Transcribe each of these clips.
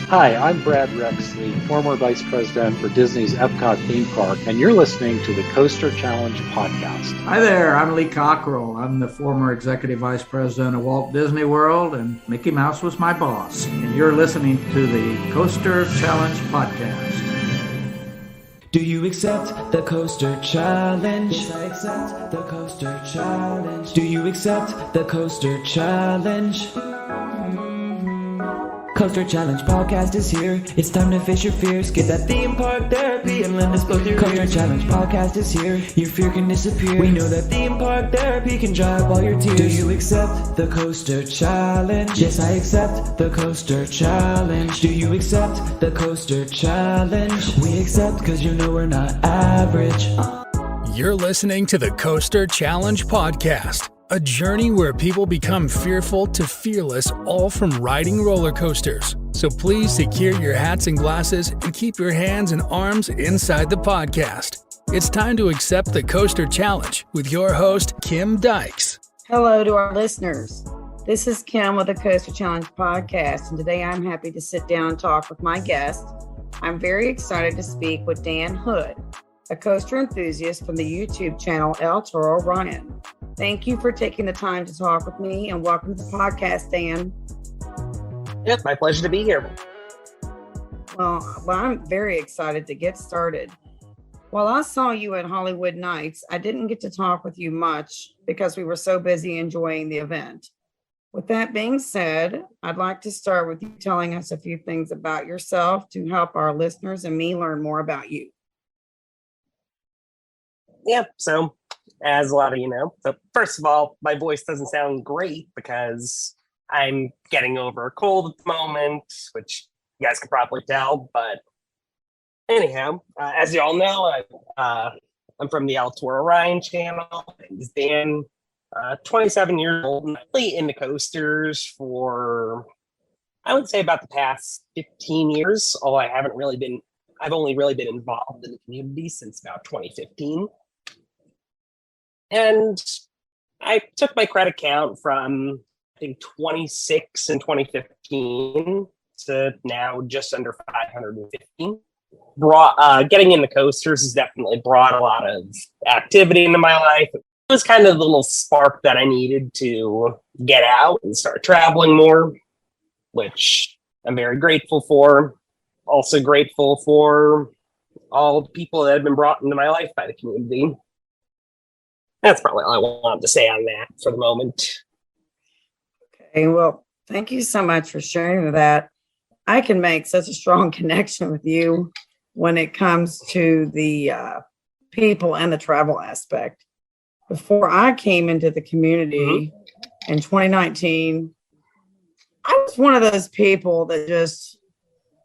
Hi, I'm Brad Rexley, former Vice President for Disney's Epcot theme park, and you're listening to the Coaster Challenge podcast. Hi there, I'm Lee Cockrell. I'm the former Executive Vice President of Walt Disney World, and Mickey Mouse was my boss. And you're listening to the Coaster Challenge podcast. Do you accept the Coaster Challenge? Yes, I accept the Coaster Challenge. Do you accept the Coaster Challenge? Coaster Challenge podcast is here. It's time to face your fears. Get that theme park therapy and let us blow through Coaster Challenge podcast is here. Your fear can disappear. We know that theme park therapy can dry up all your tears. Do you accept the Coaster Challenge? Yes, I accept the Coaster Challenge. Do you accept the Coaster Challenge? We accept because you know we're not average. You're listening to the Coaster Challenge podcast. A journey where people become fearful to fearless, all from riding roller coasters. So please secure your hats and glasses and keep your hands and arms inside the podcast. It's time to accept the Coaster Challenge with your host, Kim Dykes. Hello to our listeners. This is Kim with the Coaster Challenge podcast, and today I'm happy to sit down and talk with my guest. I'm very excited to speak with Dan Hood, a coaster enthusiast from the YouTube channel Toro Ryan. Thank you for taking the time to talk with me, and welcome to the podcast, Dan. It's my pleasure to be here. Well, I'm very excited to get started. While I saw you at Hollywood Nights, I didn't get to talk with you much because we were so busy enjoying the event. With that being said, I'd like to start with you telling us a few things about yourself to help our listeners and me learn more about you. Yeah, so as a lot of you know, so first of all, my voice doesn't sound great because I'm getting over a cold at the moment, which you guys could probably tell. But anyhow, as you all know, I'm from the Toro Ryan channel. It's Dan, 27 years old, and I'm really into coasters for, I would say, about the past 15 years. Although I've only really been involved in the community since about 2015. And I took my credit count from, I think, 26 in 2015 to now just under 515. Getting into coasters has definitely brought a lot of activity into my life. It was kind of the little spark that I needed to get out and start traveling more, which I'm very grateful for. Also grateful for all the people that have been brought into my life by the community. That's probably all I wanted to say on that for the moment. Okay, well, thank you so much for sharing that. I can make such a strong connection with you when it comes to the people and the travel aspect. Before I came into the community in 2019, I was one of those people that just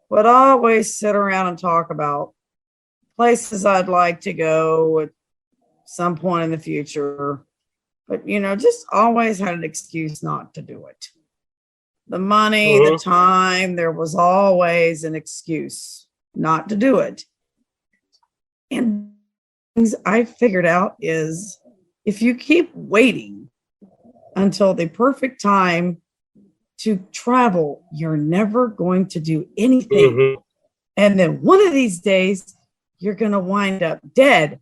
would always sit around and talk about places I'd like to go at some point in the future, but just always had an excuse not to do it. The money, the time, there was always an excuse not to do it. And things I figured out is if you keep waiting until the perfect time to travel, you're never going to do anything. And then one of these days, you're going to wind up dead.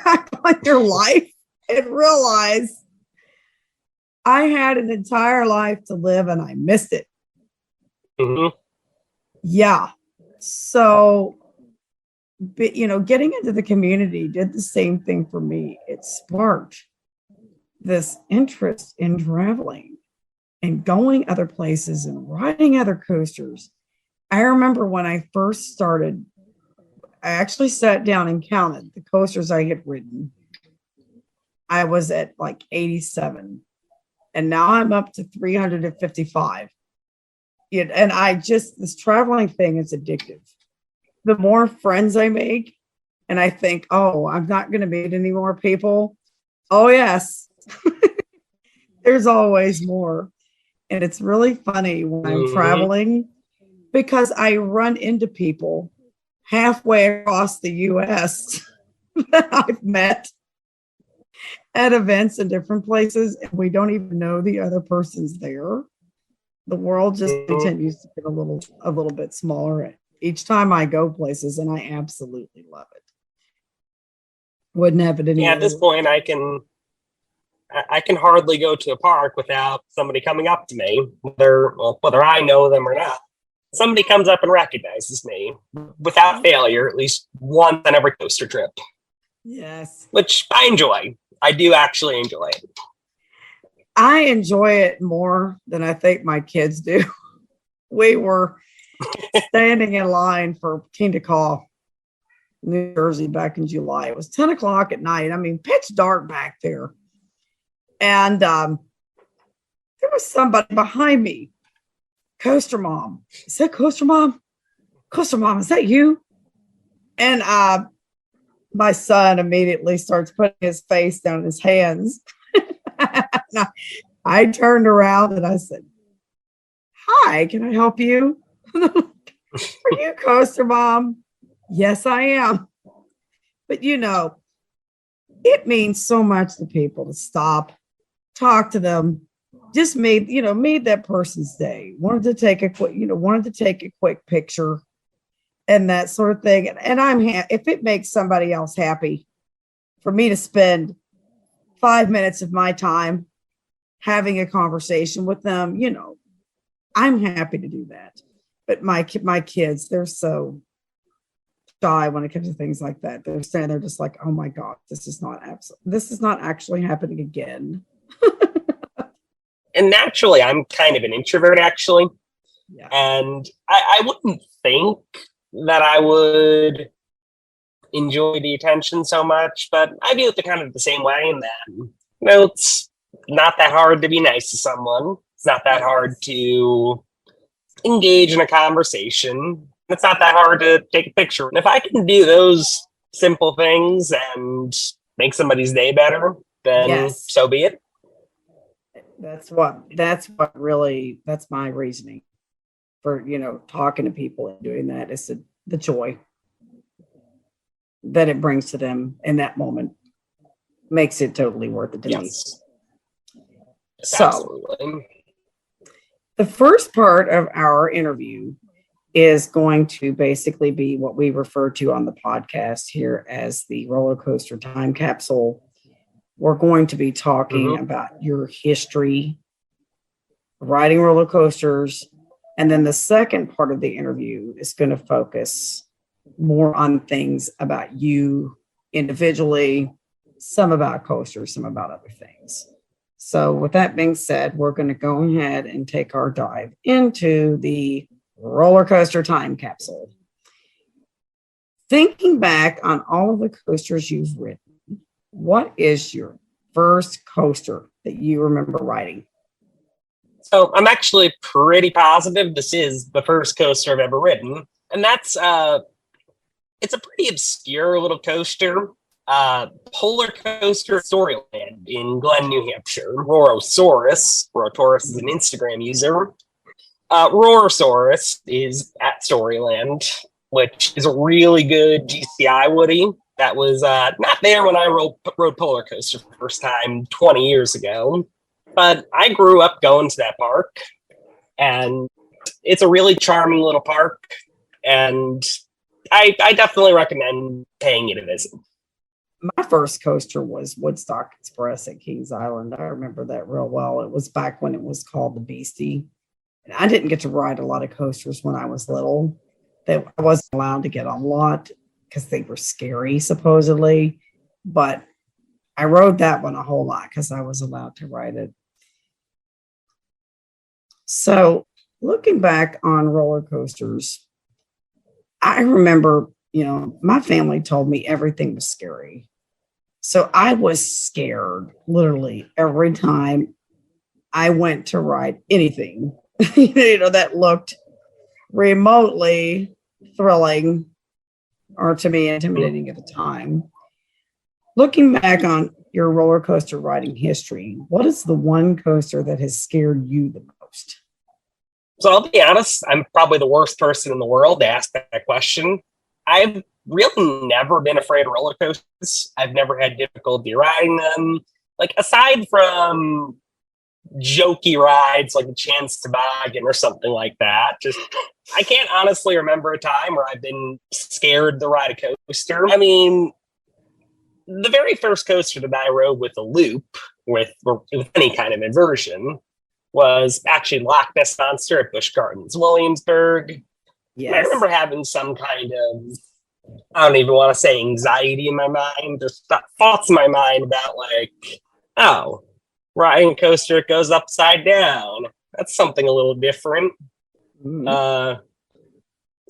Back on your life and realize I had an entire life to live and I missed it. Yeah. So, but, getting into the community did the same thing for me. It sparked this interest in traveling and going other places and riding other coasters. I remember when I first started, I actually sat down and counted the coasters I had ridden. I was at like 87, and now I'm up to 355. And this traveling thing is addictive. The more friends I make, and I think, oh, I'm not going to meet any more people. Oh, yes. There's always more. And it's really funny when I'm traveling because I run into people halfway across the U.S. that I've met. at events in different places, and we don't even know the other person's there. The world just continues to get a little bit smaller each time I go places, and I absolutely love it. Wouldn't have it any Yeah, at this point, I can hardly go to a park without somebody coming up to me, whether I know them or not. Somebody comes up and recognizes me without failure, at least once on every coaster trip. Yes. Which I enjoy. I do actually enjoy it. I enjoy it more than I think my kids do. We were standing in line for King Call, New Jersey, back in July. It was 10 o'clock at night. I mean, pitch dark back there. And there was somebody behind me. Coaster Mom. Is that Coaster Mom? Coaster Mom, is that you? And my son immediately starts putting his face down in his hands. I turned around and I said, "Hi, can I help you?" "Are you Coaster Mom?" "Yes, I am." But it means so much to people to stop, talk to them, just made that person's day. Wanted to take a quick picture and that sort of thing. And I'm if it makes somebody else happy for me to spend 5 minutes of my time having a conversation with them, I'm happy to do that. But my kids, they're so shy when it comes to things like that. They're standing there just like, "Oh my God, this is not actually happening again." And naturally, I'm kind of an introvert, actually. Yeah. And I wouldn't think that I would enjoy the attention so much, but I view it kind of the same way in that, it's not that hard to be nice to someone. It's not that hard to engage in a conversation. It's not that hard to take a picture. And if I can do those simple things and make somebody's day better, then so be it. That's my reasoning for, talking to people and doing that is the joy that it brings to them in that moment makes it totally worth it to me. So absolutely. The first part of our interview is going to basically be what we refer to on the podcast here as the roller coaster time capsule. We're going to be talking about your history, riding roller coasters. And then the second part of the interview is going to focus more on things about you individually, some about coasters, some about other things. So with that being said, we're going to go ahead and take our dive into the roller coaster time capsule. Thinking back on all of the coasters you've ridden, what is your first coaster that you remember riding? So I'm actually pretty positive this is the first coaster I've ever ridden. And that's, it's a pretty obscure little coaster. Polar Coaster Storyland in Glen, New Hampshire. Rorosaurus is an Instagram user. Rorosaurus is at Storyland, which is a really good GCI Woody. That was not there when I rode Polar Coaster for the first time 20 years ago. But I grew up going to that park, and it's a really charming little park, and I definitely recommend paying it a visit. My first coaster was Woodstock Express at Kings Island. I remember that real well. It was back when it was called the Beastie. And I didn't get to ride a lot of coasters when I was little. I wasn't allowed to get on a lot because they were scary, supposedly. But I rode that one a whole lot because I was allowed to ride it. So looking back on roller coasters, I remember, my family told me everything was scary. So I was scared literally every time I went to ride anything, that looked remotely thrilling or to me intimidating at the time. Looking back on your roller coaster riding history, what is the one coaster that has scared you the most? So I'll be honest, I'm probably the worst person in the world to ask that question. I've really never been afraid of roller coasters. I've never had difficulty riding them. like aside from jokey rides like the Chance Toboggan or something like that, just I can't honestly remember a time where I've been scared to ride a coaster. I mean, the very first coaster that I rode with a loop with any kind of inversion was actually Loch Ness Monster at Busch Gardens, Williamsburg. Yes. I remember having some kind of, I don't even want to say anxiety in my mind, just thoughts in my mind about like, oh, riding a coaster, it goes upside down. That's something a little different. Mm.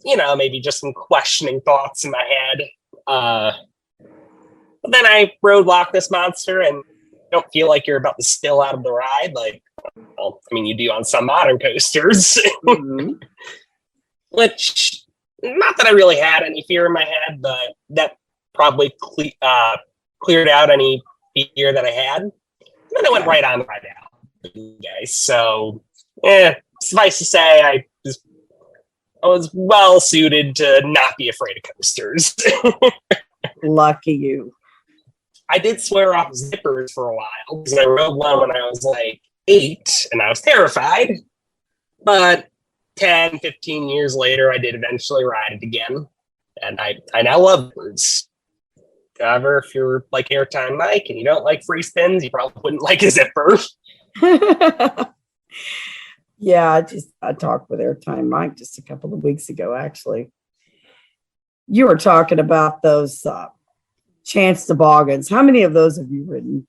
Maybe just some questioning thoughts in my head. But then I rode Loch Ness Monster and don't feel like you're about to spill out of the ride. Like, well, I mean, you do on some modern coasters. Mm-hmm. Which, not that I really had any fear in my head, but that probably cleared out any fear that I had. And then I went right on the ride out, guys. So, suffice to say, I was well suited to not be afraid of coasters. Lucky you. I did swear off zippers for a while because I rode one when I was like 8 and I was terrified. But 10, 15 years later, I did eventually ride it again. And I now love zippers. However, if you're like Airtime Mike and you don't like free spins, you probably wouldn't like a zipper. Yeah, I talked with Airtime Mike just a couple of weeks ago, actually. You were talking about those Chance Toboggans. How many of those have you ridden?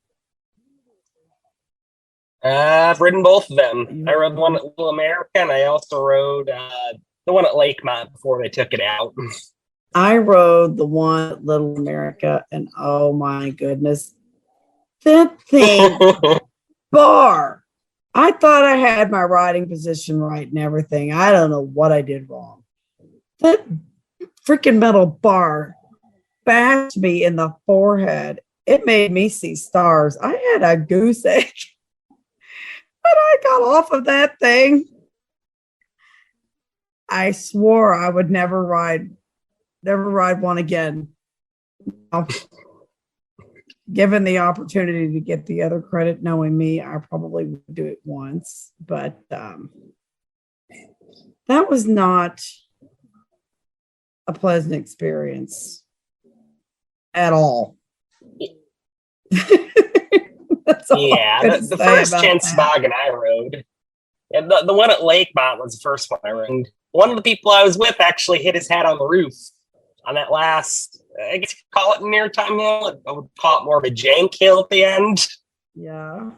I've ridden both of them. I rode the one at Little America, and I also rode the one at Lakemont before they took it out. I rode the one at Little America, and oh my goodness, that thing bar. I thought I had my riding position right and everything. I don't know what I did wrong. That freaking metal bar bashed me in the forehead. It made me see stars. I had a goose egg. But I got off of that thing. I swore I would never ride one again. Given the opportunity to get the other credit, knowing me, I probably would do it once. But that was not a pleasant experience at all. Yeah, the first Chance Toboggan I rode, and the one at Lakemont was the first one I rode. And one of the people I was with actually hit his head on the roof on that last, I guess you could call it an airtime hill. I would call it more of a jank hill at the end. Yeah.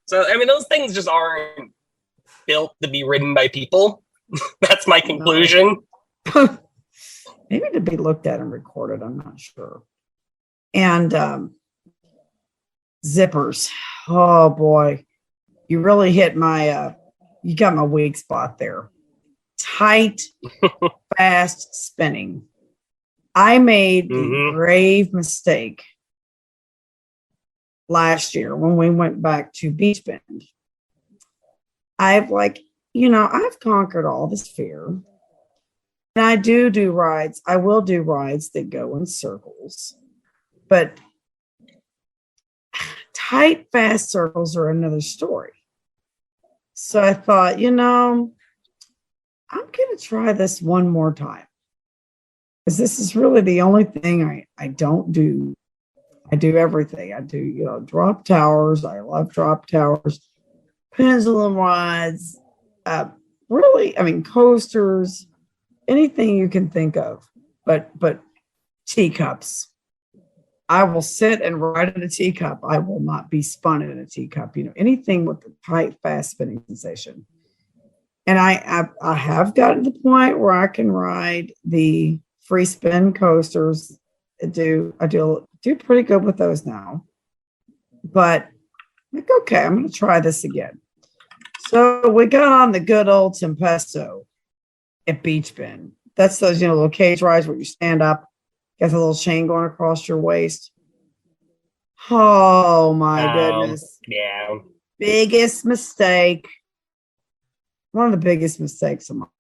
So, I mean, those things just aren't built to be ridden by people. That's my conclusion. No. Maybe to be looked at and recorded, I'm not sure. And zippers. Oh boy. You really hit you got my weak spot there. Tight, fast spinning. I made the grave mistake last year when we went back to Beach Bend. I've conquered all this fear. And I do rides. I will do rides that go in circles. But tight, fast circles are another story. So I thought, I'm going to try this one more time. Because this is really the only thing I don't do. I do everything. I do, drop towers. I love drop towers, pendulum rides, coasters, anything you can think of, but teacups. I will sit and ride in a teacup. I will not be spun in a teacup, anything with the tight, fast spinning sensation. And I have gotten to the point where I can ride the free spin coasters. I do pretty good with those now. But okay, I'm going to try this again. So we got on the good old Tempesto at Beach Bend. That's those, little cage rides where you stand up, got the little chain going across your waist. Oh my goodness. Yeah. Biggest mistake. One of the biggest mistakes of my life.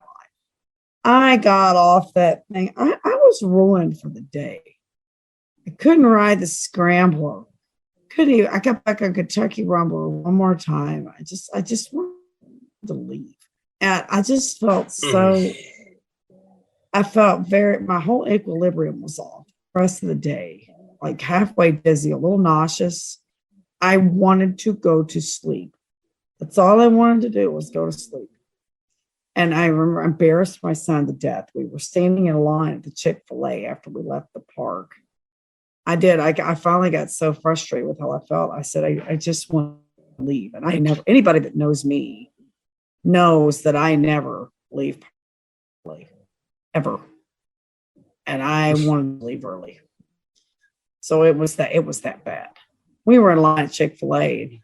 I got off that thing. I was ruined for the day. I couldn't ride the scrambler. couldn't even, I got back on Kentucky Rumble one more time. I just wanted to leave. And I just felt I felt my whole equilibrium was off the rest of the day, like halfway dizzy, a little nauseous. I wanted to go to sleep. That's all I wanted to do was go to sleep. And I remember I embarrassed my son to death. We were standing in line at the Chick-fil-A after we left the park. I finally got so frustrated with how I felt. I said, I just want to leave. And anybody that knows me knows that I never leave early, ever. And I wanted to leave early. So it was that bad. We were in line at Chick-fil-A.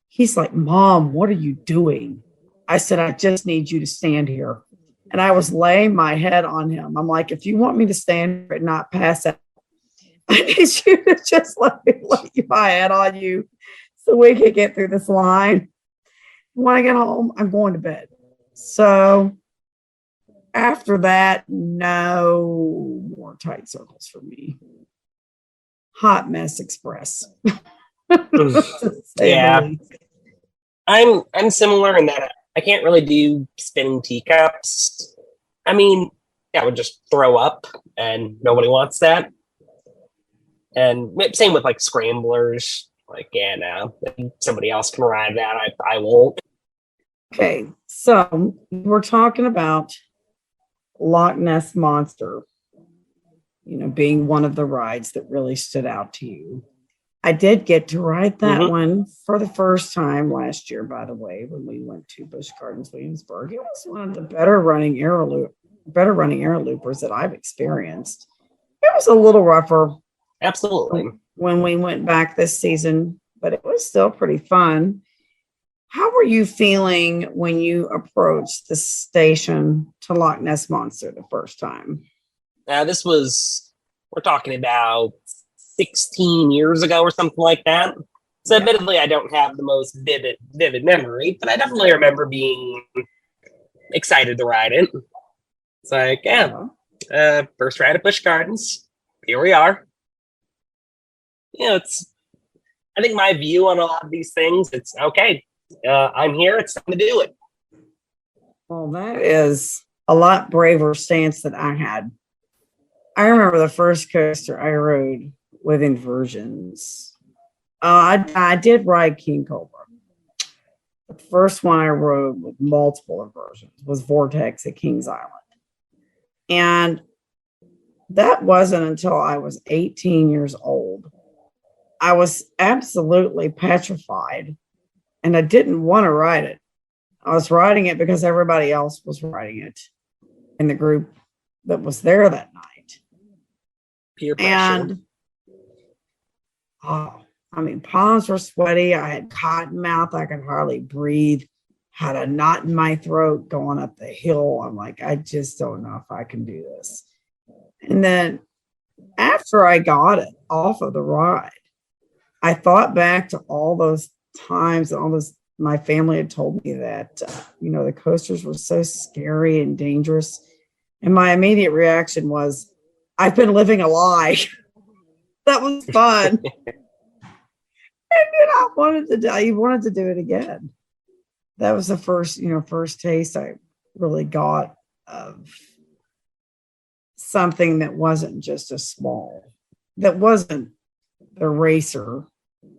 He's like, Mom, what are you doing? I said, I just need you to stand here. And I was laying my head on him. I'm like, if you want me to stand here and not pass out, I need you to just let me lay my head on you so we can get through this line. When I get home, I'm going to bed. So after that, no more tight circles for me. Hot mess express. Yeah. I'm similar in that I can't really do spinning teacups. I mean, I would just throw up, and nobody wants that. And same with like scramblers. Like, yeah, no, somebody else can ride that. I won't. Okay, so we're talking about Loch Ness Monster, being one of the rides that really stood out to you. I did get to ride that one for the first time last year, by the way, when we went to Busch Gardens, Williamsburg. It was one of the better running air loopers that I've experienced. It was a little rougher. Absolutely. When we went back this season, but it was still pretty fun. How were you feeling when you approached the station to Loch Ness Monster the first time? We're talking about 16 years ago or something like that. So admittedly, I don't have the most vivid memory, but I definitely remember being excited to ride it. It's like, first ride at Busch Gardens. Here we are. I think my view on a lot of these things, it's okay. I'm here. It's time to do it. Well, that is a lot braver stance than I had. I remember the first coaster I rode with inversions. I did ride King Cobra. The first one I rode with multiple inversions was Vortex at Kings Island. And that wasn't until I was 18 years old. I was absolutely petrified, and I didn't want to ride it. I was riding it because everybody else was riding it in the group that was there that night. Peer pressure. And palms were sweaty. I had cotton mouth. I could hardly breathe. Had a knot in my throat going up the hill. I'm like, I just don't know if I can do this. And then after I got it off of the ride, I thought back to all those times and my family had told me that, the coasters were so scary and dangerous. And my immediate reaction was, I've been living a lie. That was fun. And I wanted to do it again. That was the first taste I really got of something that wasn't just that wasn't the racer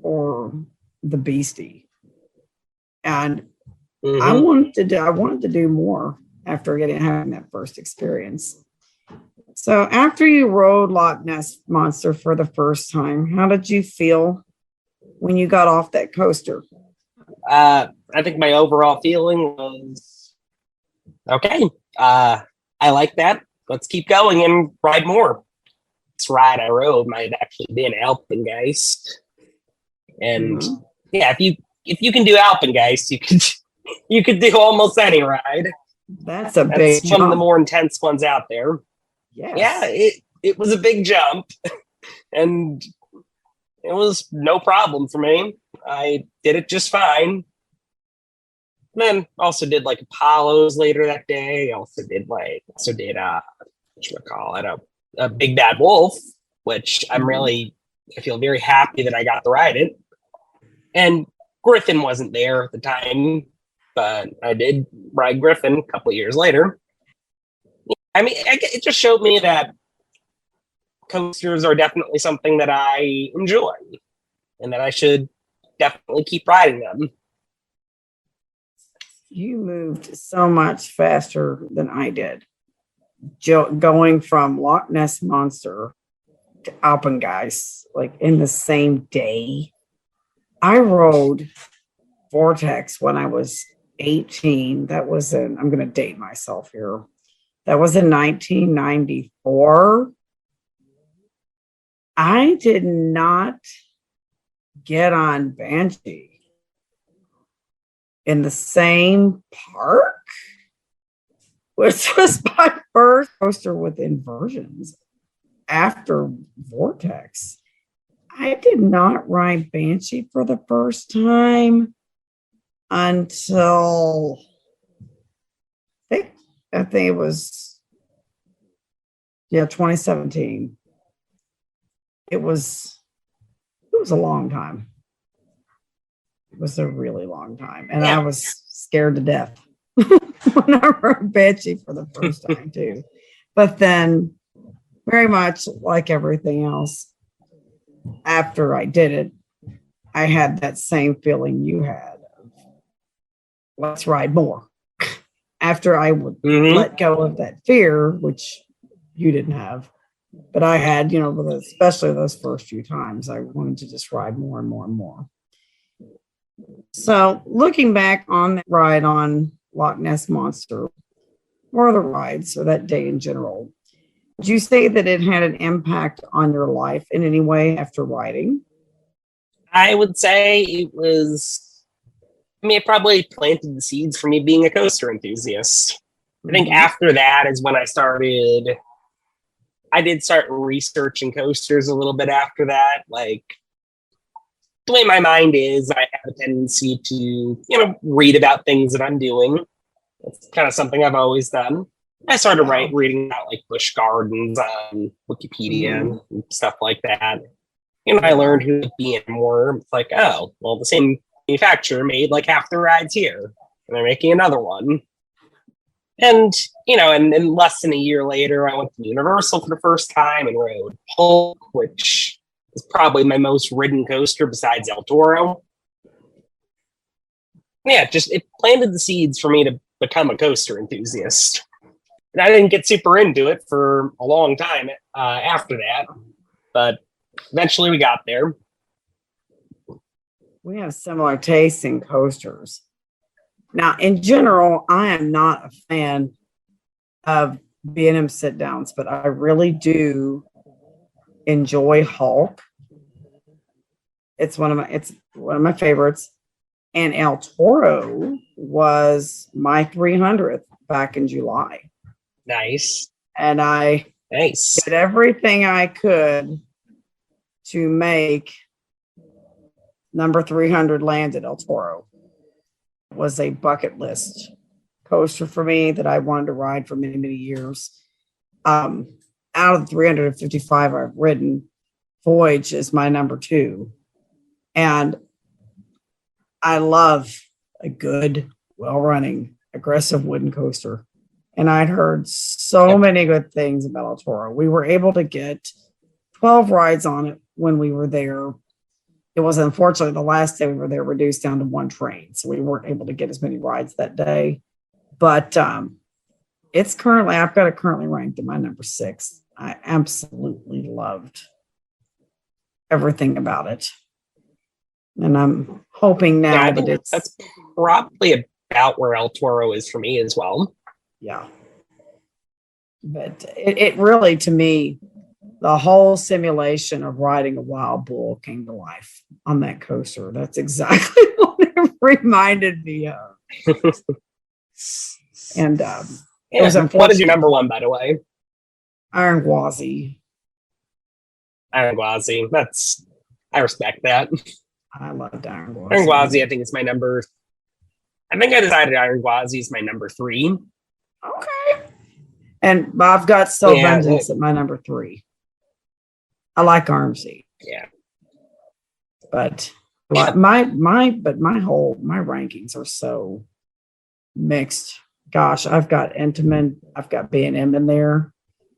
or the beastie. And I wanted to do more after having that first experience. So after you rode Loch Ness Monster for the first time, how did you feel when you got off that coaster? I think my overall feeling was, okay, I like that. Let's keep going and ride more. This ride I rode might have actually been Alpengeist. And if you can do Alpengeist, you could do almost any ride. That's big one of the more intense ones out there. Yes. Yeah, it was a big jump, and it was no problem for me. I did it just fine. Then also did like Apollos later that day. Also did a Big Bad Wolf, which I feel very happy that I got to ride it. And Griffin wasn't there at the time, but I did ride Griffin a couple of years later. I mean, it just showed me that coasters are definitely something that I enjoy and that I should definitely keep riding them. You moved so much faster than I did. Going from Loch Ness Monster to Alpengeist, like in the same day. I rode Vortex when I was 18. That was I'm going to date myself here. That was in 1994. I did not get on Banshee in the same park, which was my first coaster with inversions after Vortex. I did not ride Banshee for the first time until I think it was 2017. It was a long time. It was a really long time, and I was scared to death when I rode Banshee for the first time too. But then, very much like everything else, after I did it, I had that same feeling you had. Let's ride more. After I would let go of that fear, which you didn't have, but I had, especially those first few times, I wanted to just ride more and more and more. So looking back on that ride on Loch Ness Monster, or the rides, or that day in general, would you say that it had an impact on your life in any way after riding? I would say it probably planted the seeds for me being a coaster enthusiast. I think after that is when I did start researching coasters a little bit after that. Like, the way my mind is, I have a tendency to, read about things that I'm doing. It's kind of something I've always done. I started reading about like bush gardens on Wikipedia and stuff like that. I learned who BM were. It's like, oh, well, the same manufacturer made like half the rides here, and they're making another one. And, and less than a year later, I went to Universal for the first time and rode Hulk, which is probably my most ridden coaster besides El Toro. Yeah, it planted the seeds for me to become a coaster enthusiast. And I didn't get super into it for a long time after that, but eventually we got there. We have similar tastes in coasters. Now, in general, I am not a fan of B&M sit downs, but I really do enjoy Hulk. It's one of my favorites. And El Toro was my 300th back in July. Nice. And I did everything I could to make number 300 land at El Toro. It was a bucket list coaster for me that I wanted to ride for many, many years. Out of the 355 I've ridden, Voyage is my number 2. And I love a good, well-running, aggressive wooden coaster. And I'd heard so many good things about El Toro. We were able to get 12 rides on it when we were there. It was unfortunately the last day we were there reduced down to 1 train. So we weren't able to get as many rides that day. But I've got it currently ranked at my number 6. I absolutely loved everything about it. And I'm hoping now that's probably about where El Toro is for me as well. Yeah. But it really, to me, the whole simulation of riding a wild bull came to life on that coaster. That's exactly what it reminded me of. And it was unfortunate. What is your number 1, by the way? Iron Gwazi. Iron Gwazi. I respect that. I loved Iron Gwazi. Iron Gwazi, I think, is my number. I think I decided Iron Gwazi is my number 3. Okay. And I've got Still Vengeance at my number 3. I like Armsy. Yeah. But Well, my rankings are so mixed. Gosh, I've got Intamin, I've got B&M in there,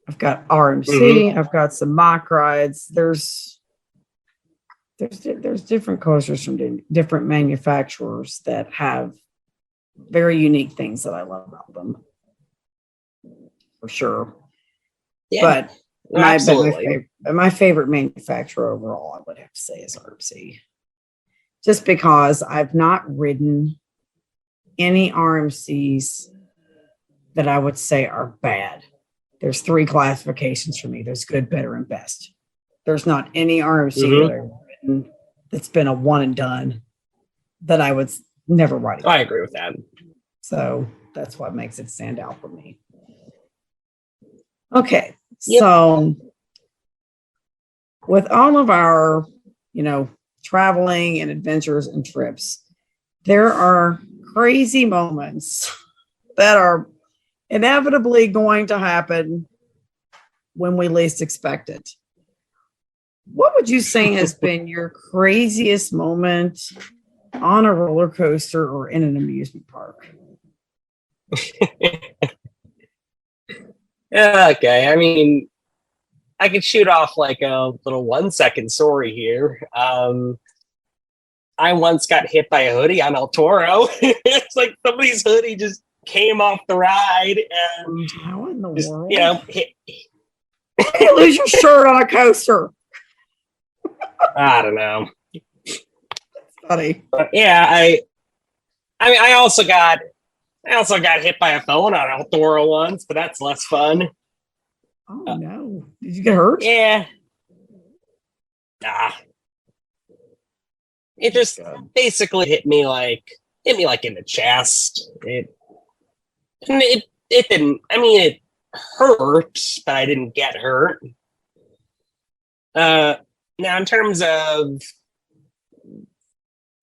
I've got RMC, I've got some mock rides. There's different coasters from different manufacturers that have very unique things that I love about them, for sure. Yeah, but my favorite manufacturer overall, I would have to say, is RMC. Just because I've not ridden any RMCs that I would say are bad. There's 3 classifications for me. There's good, better, and best. There's not any RMC that I've ridden that's been a one and done that I would never ride again. I agree with that. So that's what makes it stand out for me. Okay. So with all of our, traveling and adventures and trips, there are crazy moments that are inevitably going to happen when we least expect it. What would you say has been your craziest moment on a roller coaster or in an amusement park? Okay, I mean, I could shoot off like a little 1-second story here. I once got hit by a hoodie on El Toro. It's like somebody's hoodie just came off the ride and how in the just, world? Hit. You lose your shirt on a coaster. I don't know. That's funny. But yeah, I also got hit by a phone on El Toro once, but that's less fun. Oh no! Did you get hurt? Yeah. It just basically hit me like in the chest. It didn't. I mean, it hurt, but I didn't get hurt. Now, in terms of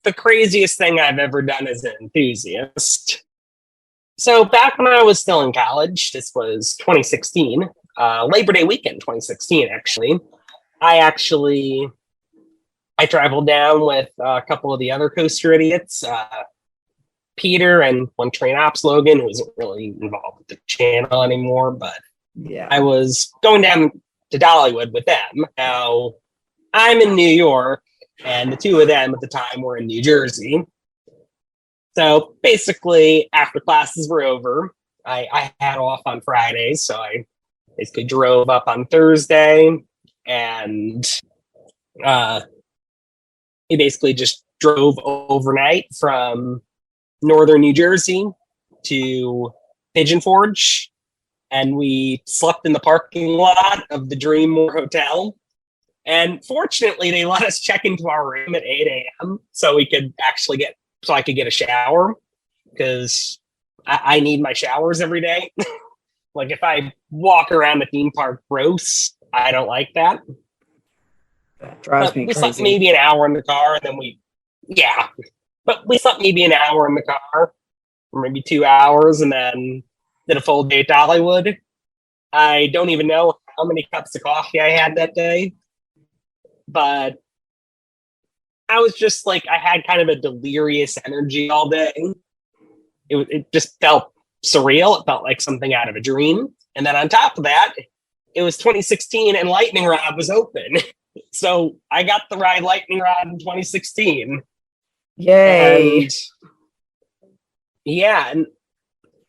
the craziest thing I've ever done as an enthusiast. So back when I was still in college, this was 2016, Labor Day weekend, 2016, actually. I traveled down with a couple of the other coaster idiots, Peter and one train ops, Logan, who isn't really involved with the channel anymore, but yeah, I was going down to Dollywood with them. Now, I'm in New York, and the two of them at the time were in New Jersey. So basically, after classes were over, I had off on Friday, so I basically drove up on Thursday, and he basically just drove overnight from northern New Jersey to Pigeon Forge, and we slept in the parking lot of the Dreammore Hotel. And fortunately, they let us check into our room at 8 a.m. so I could get a shower, because I need my showers every day. Like, if I walk around the theme park gross, I don't like that. That drives me crazy. We slept maybe an hour in the car, and then we slept maybe an hour in the car, or maybe 2 hours, and then did a full day at Dollywood. I don't even know how many cups of coffee I had that day, but I was just like, I had kind of a delirious energy all day. It just felt surreal. It felt like something out of a dream. And then on top of that, it was 2016 and Lightning Rod was open. So I got to ride Lightning Rod in 2016. Yay. And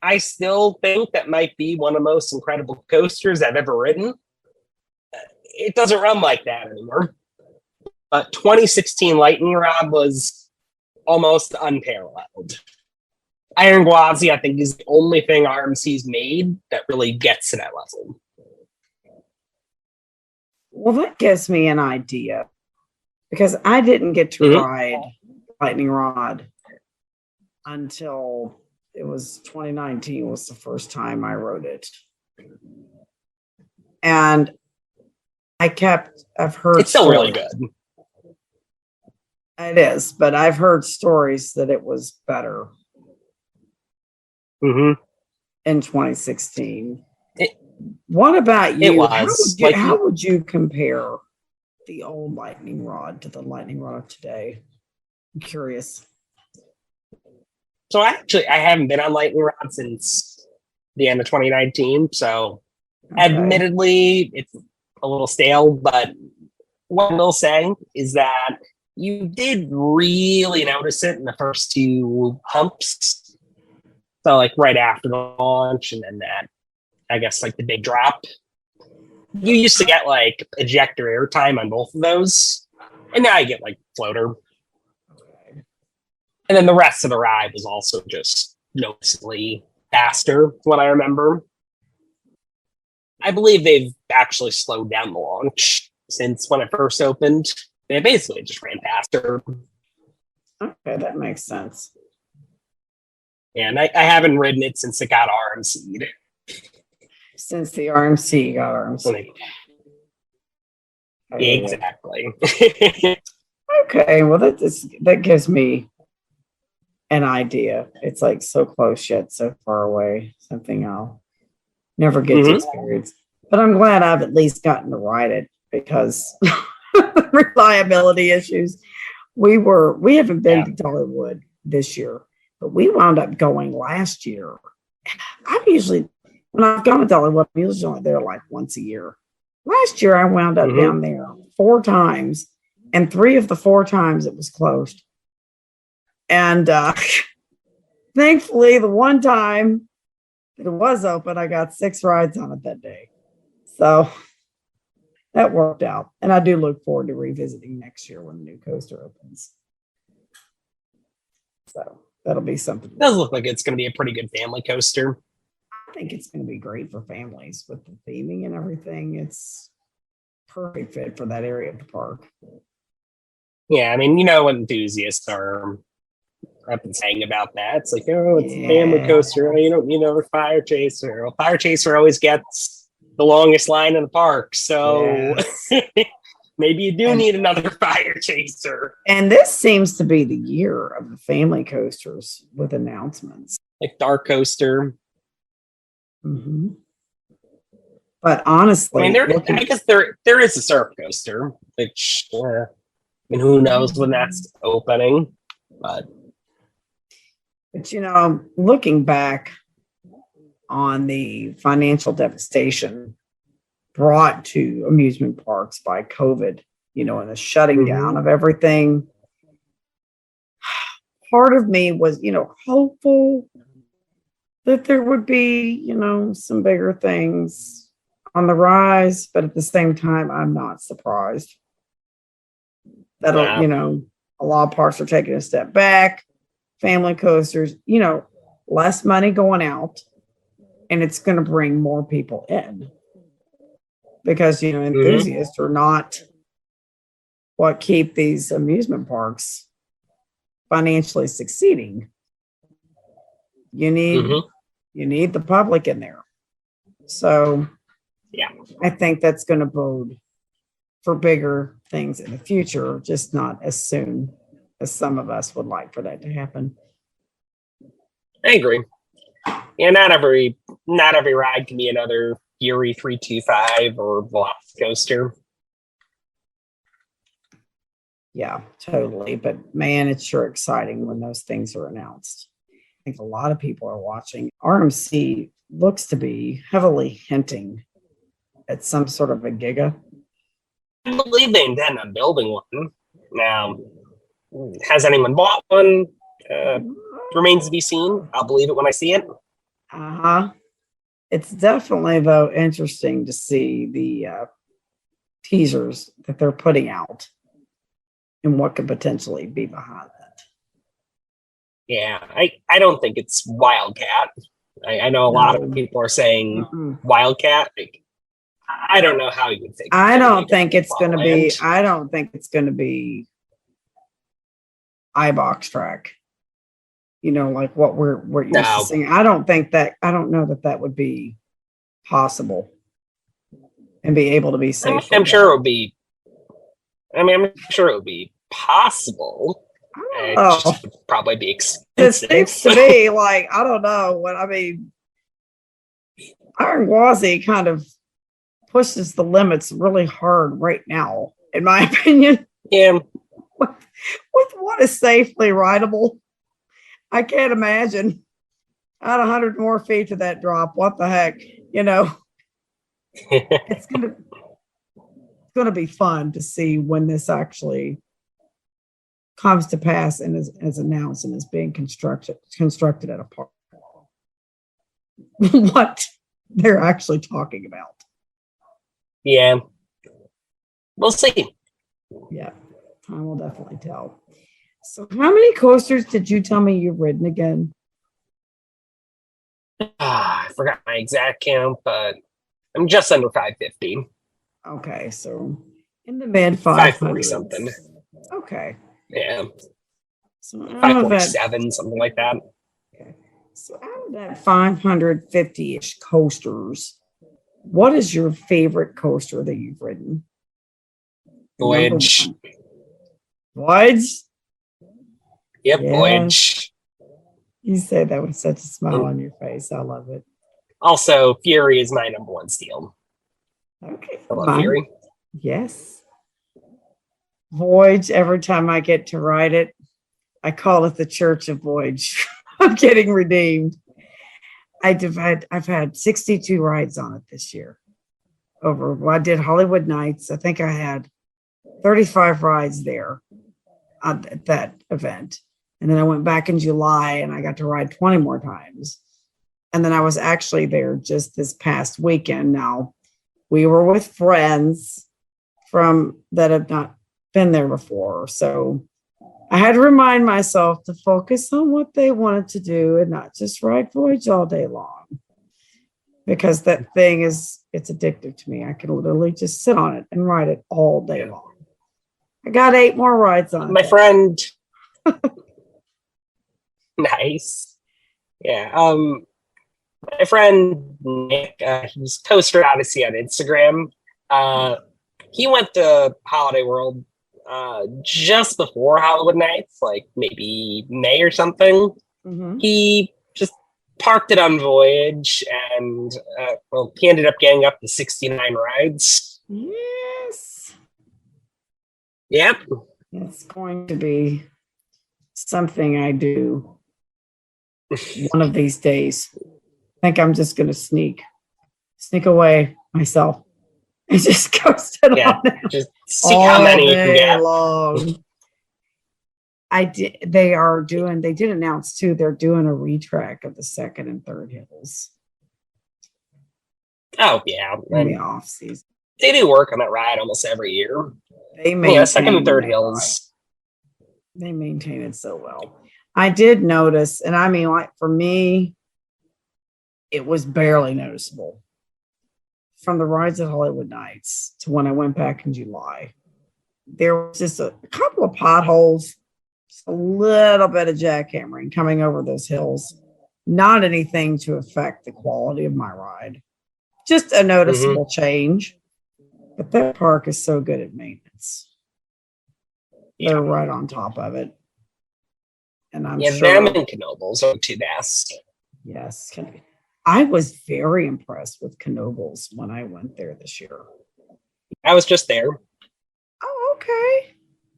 I still think that might be one of the most incredible coasters I've ever ridden. It doesn't run like that anymore. But 2016 Lightning Rod was almost unparalleled. Iron Gwazi, I think, is the only thing RMC's made that really gets to that level. Well, that gives me an idea, because I didn't get to ride Lightning Rod until it was 2019 was the first time I rode it. And I've heard it's still really good. It is, but I've heard stories that it was better in 2016. What about you? It was. How would you compare the old Lightning Rod to the Lightning Rod of today? I'm curious. So I haven't been on lightning rod since the end of 2019. So Okay. admittedly, it's a little stale, but what I will say is that you did really notice it in the first two humps. So like right after the launch, and then that, I guess, like the big drop. You used to get like ejector airtime on both of those, and now you get like floater. And then the rest of the ride was also just noticeably faster, from what I remember. I believe they've actually slowed down the launch since when it first opened. They basically just ran faster. Okay, that makes sense. And I haven't ridden it since it got RMC'd. Since the RMC got RMC. Exactly. Okay, well that gives me an idea. It's like so close yet so far away. Something I'll never get to experience. But I'm glad I've at least gotten to ride it because reliability issues. We haven't been to Dollywood this year, but we wound up going last year. When I've gone to Dollywood, I'm usually only there like once a year. Last year I wound up down there 4 times, and 3 of the 4 times it was closed. And thankfully, the one time that it was open, I got 6 rides on it that day. So that worked out. And I do look forward to revisiting next year when the new coaster opens. So that'll be something. It does look like it's going to be a pretty good family coaster. I think it's going to be great for families with the theming and everything. It's perfect fit for that area of the park. Yeah, I mean, you know what enthusiasts are. I've been saying about that. It's like, oh, it's a family coaster. You don't need a fire chaser. Well, fire chaser always gets the longest line in the park. So maybe you do need another fire chaser. And this seems to be the year of the family coasters with announcements. Like Dark Coaster. Mm-hmm. But honestly, I mean, I guess there is a surf coaster, which, I mean, who knows when that's opening. But you know, looking back on the financial devastation brought to amusement parks by COVID, you know, and the shutting down of everything, part of me was, you know, hopeful that there would be, you know, some bigger things on the rise, but at the same time, I'm not surprised that, you know, a lot of parks are taking a step back. Family coasters, you know, less money going out, and it's going to bring more people in because, you know, enthusiasts are not what keep these amusement parks financially succeeding. You need the public in there. So I think that's going to bode for bigger things in the future, just not as soon as some of us would like for that to happen. I agree. Yeah, not every ride can be another Fury 325 or Velocicoaster. Yeah, totally. But man, it's sure exciting when those things are announced. I think a lot of people are watching. RMC looks to be heavily hinting at some sort of a giga. I believe they intend on building one. Now, has anyone bought one? Remains to be seen. I'll believe it when I see it. It's definitely, though, interesting to see the teasers that they're putting out and what could potentially be behind that. Yeah, I don't think it's Wildcat. I know a lot of people are saying Wildcat. I don't know how you would think. I don't think it's going to be iBox track. You know, like what we're used to seeing. I don't know that would be possible and be able to be safe. I'm sure it would be. I mean, I'm sure it would be possible. It just would probably be expensive. It seems to be like, I don't know what I mean. Iron Gwazi kind of pushes the limits really hard right now, in my opinion. Yeah. with what is safely rideable. I can't imagine. Add 100 more feet to that drop. What the heck? It's gonna be fun to see when this actually comes to pass and is announced and is being constructed at a park. What they're actually talking about. Yeah. We'll see. Yeah, time will definitely tell. So how many coasters did you tell me you've ridden again? I forgot my exact count, but I'm just under 550. Okay, so in the mid 540 500s. something. Okay. Yeah. So out of 547, something like that. Okay. So out of that 550-ish coasters, what is your favorite coaster that you've ridden? Voyage. Voyage? Yep, Yes. Voyage. You say that with such a smile on your face. I love it. Also, Fury is my number one steal. Okay. I love Fury. Yes. Voyage, every time I get to ride it, I call it the Church of Voyage. I'm getting redeemed. I've had 62 rides on it this year. I did Hollywood Nights. I think I had 35 rides there at that event. And then I went back in July and I got to ride 20 more times. And then I was actually there just this past weekend. Now, we were with friends that have not been there before. So I had to remind myself to focus on what they wanted to do and not just ride Voyage all day long. Because that thing it's addictive to me. I could literally just sit on it and ride it all day long. I got 8 more rides on my friend. Nice. Yeah. My friend Nick, he's Coaster Odyssey on Instagram. He went to Holiday World just before Hollywood Nights, like maybe May or something. Mm-hmm. He just parked it on Voyage, and he ended up getting up to 69 rides. Yes. Yep. It's going to be something I do one of these days. I think I'm just going to sneak away myself and just coast it on it. Just see how many you can get. Long. They did announce too, they're doing a retrack of the second and third hills. Oh yeah. In the off season. They do work on that ride almost every year. Second and third hills. They maintain it so well. I did notice, and I mean, like for me, it was barely noticeable from the rides at Hollywood Nights to when I went back in July. There was just a couple of potholes, just a little bit of jackhammering coming over those hills. Not anything to affect the quality of my ride. Just a noticeable change. But that park is so good at maintenance. They're right on top of it. And I'm sure them and Knoebels are two best. Yes. I was very impressed with Knoebels when I went there this year. I was just there. Oh, okay.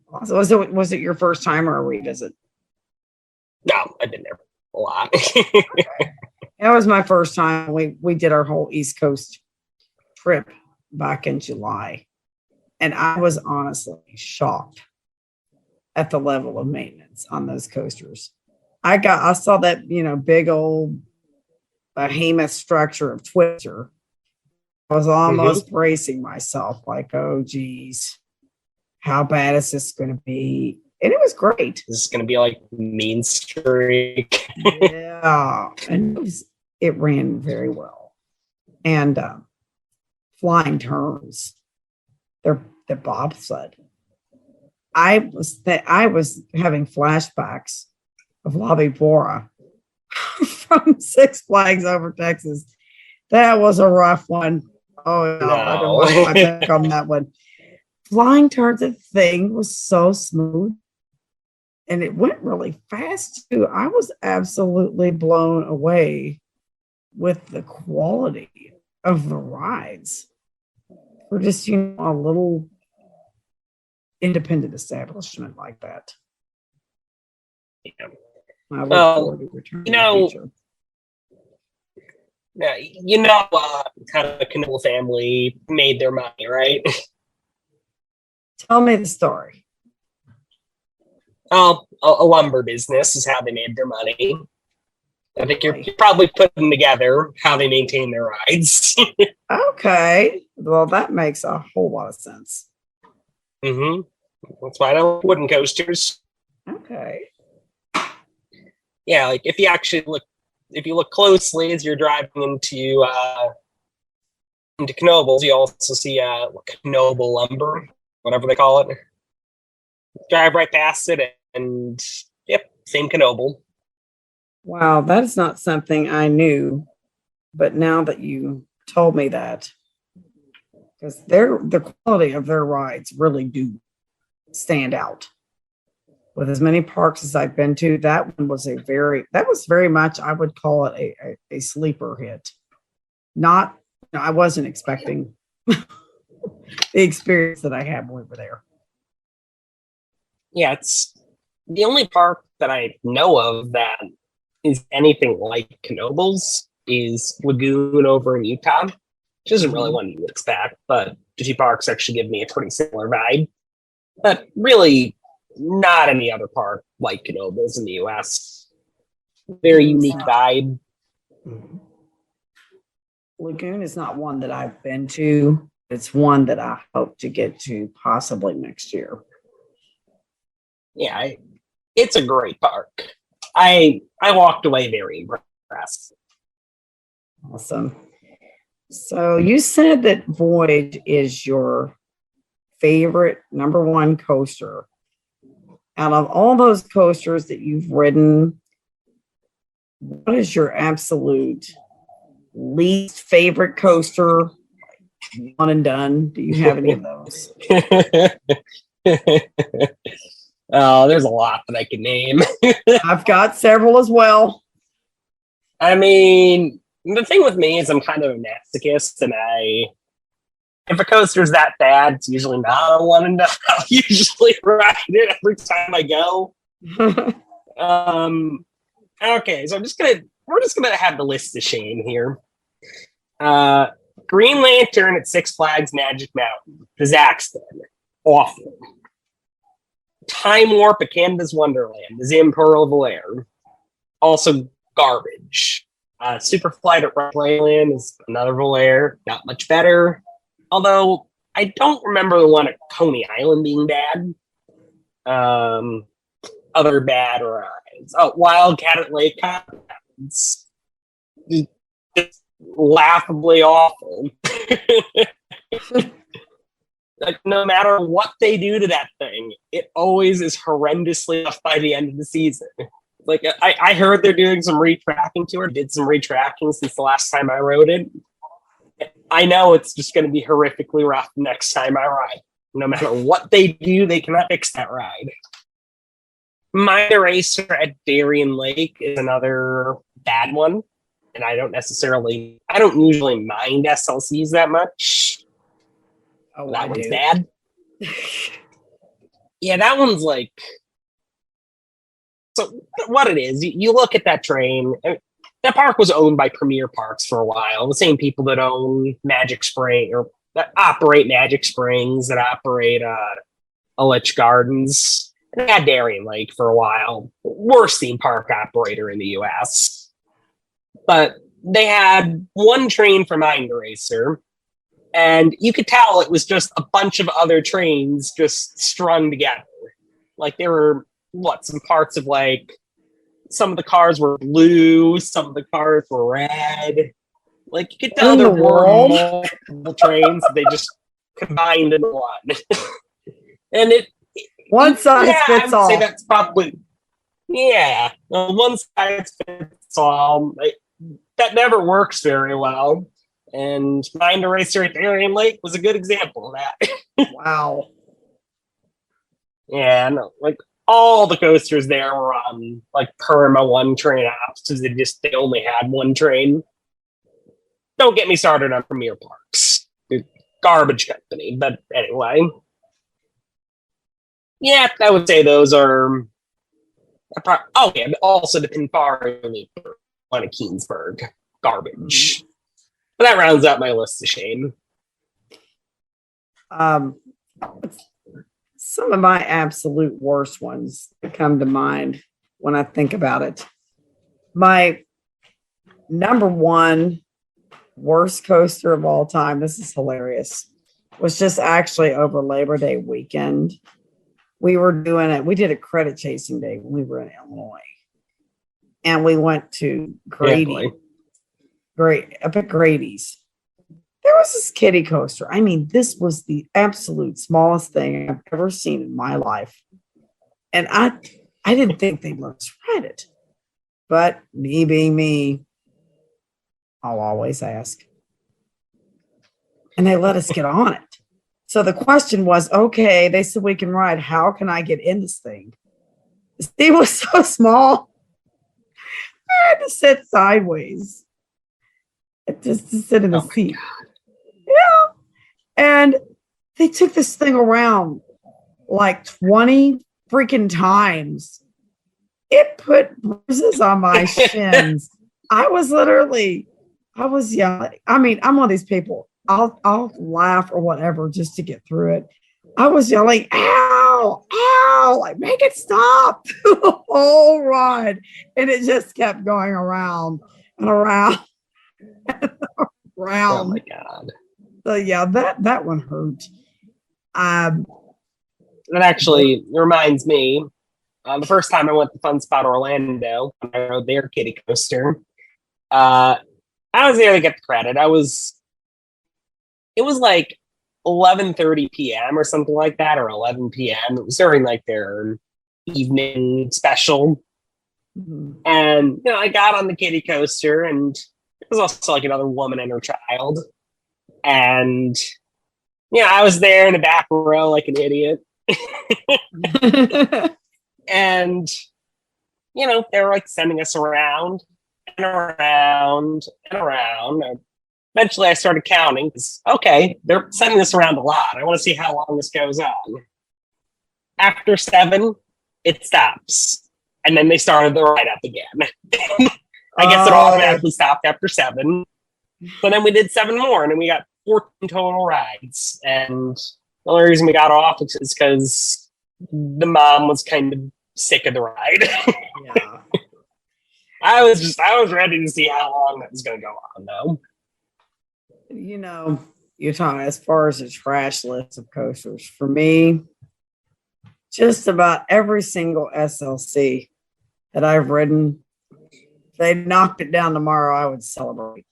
Was it your first time or a revisit? No, I've been there a lot. Okay. That was my first time. We did our whole East Coast trip back in July. And I was honestly shocked at the level of maintenance on those coasters. I saw that, big old behemoth structure of Twister. I was almost bracing myself like, oh, geez, how bad is this going to be? And it was great. This is going to be like Mean Streak. Yeah. And it ran very well. And flying turns, the bobsled. I was having flashbacks of Lobby Bora from Six Flags Over Texas. That was a rough one. Oh no, I don't want my back on that one. Flying turns, the thing was so smooth, and it went really fast too. I was absolutely blown away with the quality of the rides. For just a little independent establishment like that. Yeah. I look Well, forward to returning you in the know, future. Yeah, how the Knoll family made their money, right? Tell me the story. Oh, a lumber business is how they made their money. I think you're Really? probably putting together how they maintain their rides. Okay. Well, that makes a whole lot of sense. Mm-hmm. That's why I don't like wooden coasters. Okay. Yeah, like if you look closely as you're driving into Knoebels, you also see Knoebel lumber, whatever they call it. Drive right past it, and yep, same Knoebel. Wow, that is not something I knew, but now that you told me that, because the quality of their rides really do stand out. With as many parks as I've been to, that was very much, I would call it a sleeper hit. I wasn't expecting the experience that I had over there. Yeah, it's the only park that I know of that is anything like Knoebels is Lagoon over in Utah, which isn't really one you would expect, but the two parks actually give me a pretty similar vibe. But really, not any other park like Knoebels in the US. Very unique vibe. Lagoon is not one that I've been to. It's one that I hope to get to possibly next year. Yeah, it's a great park. I walked away very impressed. Awesome. So you said that Voyage is your favorite number one coaster. Out of all those coasters that you've ridden, what is your absolute least favorite coaster? One and done. Do you have any of those? Oh, there's a lot that I can name. I've got several as well. I mean, the thing with me is I'm kind of a masochist, and if a coaster's that bad, it's usually not a one and done. I'll usually ride it every time I go. Okay, so we're just gonna have the list of shame here. Green Lantern at Six Flags Magic Mountain, Kazakhstan, awful. Time Warp at Canada's Wonderland, the Zamperla Valair, also garbage. Super Flight at Red Playland is another Valair, not much better. Although I don't remember the one at Coney Island being bad. Other bad rides. Oh, Wildcat at Lake It's just laughably awful. Like, no matter what they do to that thing, it always is horrendously off by the end of the season. Like, I heard they're doing some retracking to it. Did some retracking since the last time I rode it. I know it's just going to be horrifically rough next time I ride. No matter what they do, they cannot fix that ride. Mind Eraser at Darien Lake is another bad one. And I don't usually mind SLCs that much. Oh, that one's bad. Yeah, that one's like... So what it is, you look at that train... That park was owned by Premier Parks for a while. The same people that own Magic Spring, or that operate Magic Springs, that operate Elitch Gardens. And they had Darien Lake for a while. Worst theme park operator in the US. But they had one train for Mind Eraser, and you could tell it was just a bunch of other trains just strung together. Like, there were, some parts of, like, some of the cars were blue, some of the cars were red. Like, you could tell there were multiple trains, they just combined into one. And one size fits all. I would say that's probably, one size fits all. That never works very well. And Mind Eraser at Darien Lake was a good example of that. Wow. Yeah, no, like, all the coasters there were on like perma one train ops because they only had one train. Don't get me started on Premier Parks. Garbage company, but anyway. Yeah, I would say those are. Oh, yeah, also the Pinfari one of Keensburg. Garbage. But that rounds out my list of shame. Some of my absolute worst ones that come to mind when I think about it. My number one worst coaster of all time, this is hilarious, was just actually over Labor Day weekend. We were doing it. We did a credit chasing day when we were in Illinois. And we went to Grady. Up at Grady's. There was this kiddie coaster. I mean, this was the absolute smallest thing I've ever seen in my life. And I didn't think they'd let us ride it. But me being me, I'll always ask. And they let us get on it. So the question was, okay, they said we can ride. How can I get in this thing? This thing was so small. I had to sit sideways. Just to sit in the seat. Yeah. And they took this thing around like 20 freaking times. It put bruises on my shins. I was yelling. I mean, I'm one of these people. I'll laugh or whatever just to get through it. I was yelling, ow, ow, like make it stop through the whole ride. And it just kept going around and around and around. Oh my God. So yeah, that one hurt. That actually reminds me, the first time I went to Fun Spot Orlando, I rode their kiddie coaster. I was there to get the credit. It was like 11:30 p.m. or something like that, or 11 p.m. It was during like their evening special. Mm-hmm. And I got on the kiddie coaster, and there was also like another woman and her child. And I was there in the back row like an idiot. And they were like sending us around and around and around. And eventually I started counting because, okay, they're sending us around a lot. I want to see how long this goes on. After 7, it stops. And then they started the ride up again. I guess it automatically stopped after 7. So then we did 7 more, and then we got 14 total rides. And the only reason we got off is because the mom was kind of sick of the ride. Yeah. I was ready to see how long that was going to go on, though. You're talking as far as a trash list of coasters. For me, just about every single SLC that I've ridden, if they knocked it down tomorrow, I would celebrate.